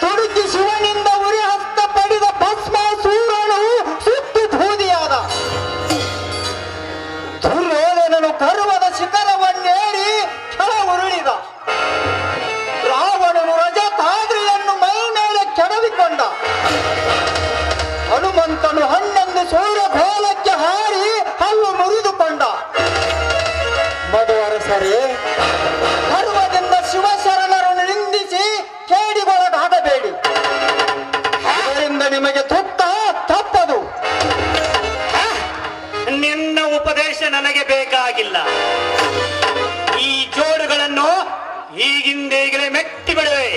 ತುಡುಕಿ ಶಿವನಿಂದ ಉರಿ ಹಸ್ತ ಪಡೆದ ಭಸ್ಮಾಸೂರನು ಸುತ್ತು ಧೂದಿಯಾದ. ದುರ್ಯೋಧನನು ಗರ್ವದ ಶಿಖರವನ್ನೇರಿ ಕೆಳ ಉರುಳಿದ. ರಾವಣನು ರಜತಾದ್ರಿಯನ್ನು ಮೈ ಮೇಲೆ ಕೆಡವಿಕೊಂಡ. ಹನುಮಂತನು 11 ಸೂರ್ಯಗೋಲಕ್ಕೆ ಹಾರಿ ಹಲ್ಲು ಮುರಿದುಕೊಂಡ. ಮಧುವರಸರೇ, ಗರ್ವದಿಂದ ಶಿವಶರಣರನ್ನು ನಿಂದಿಸಿ ಕೇಡಿಗೊಳಗಾಗಬೇಡಿ. ಇದರಿಂದ ನಿಮಗೆ ತುತ್ತ ತಪ್ಪದು. ನಿನ್ನ ಉಪದೇಶ ನನಗೆ ಬೇಕಾಗಿಲ್ಲ. ಈ ಜೋಡುಗಳನ್ನು ಈಗಿಂದೀಗಲೇ ಮೆಟ್ಟಿ ಬಿಡುವೆ.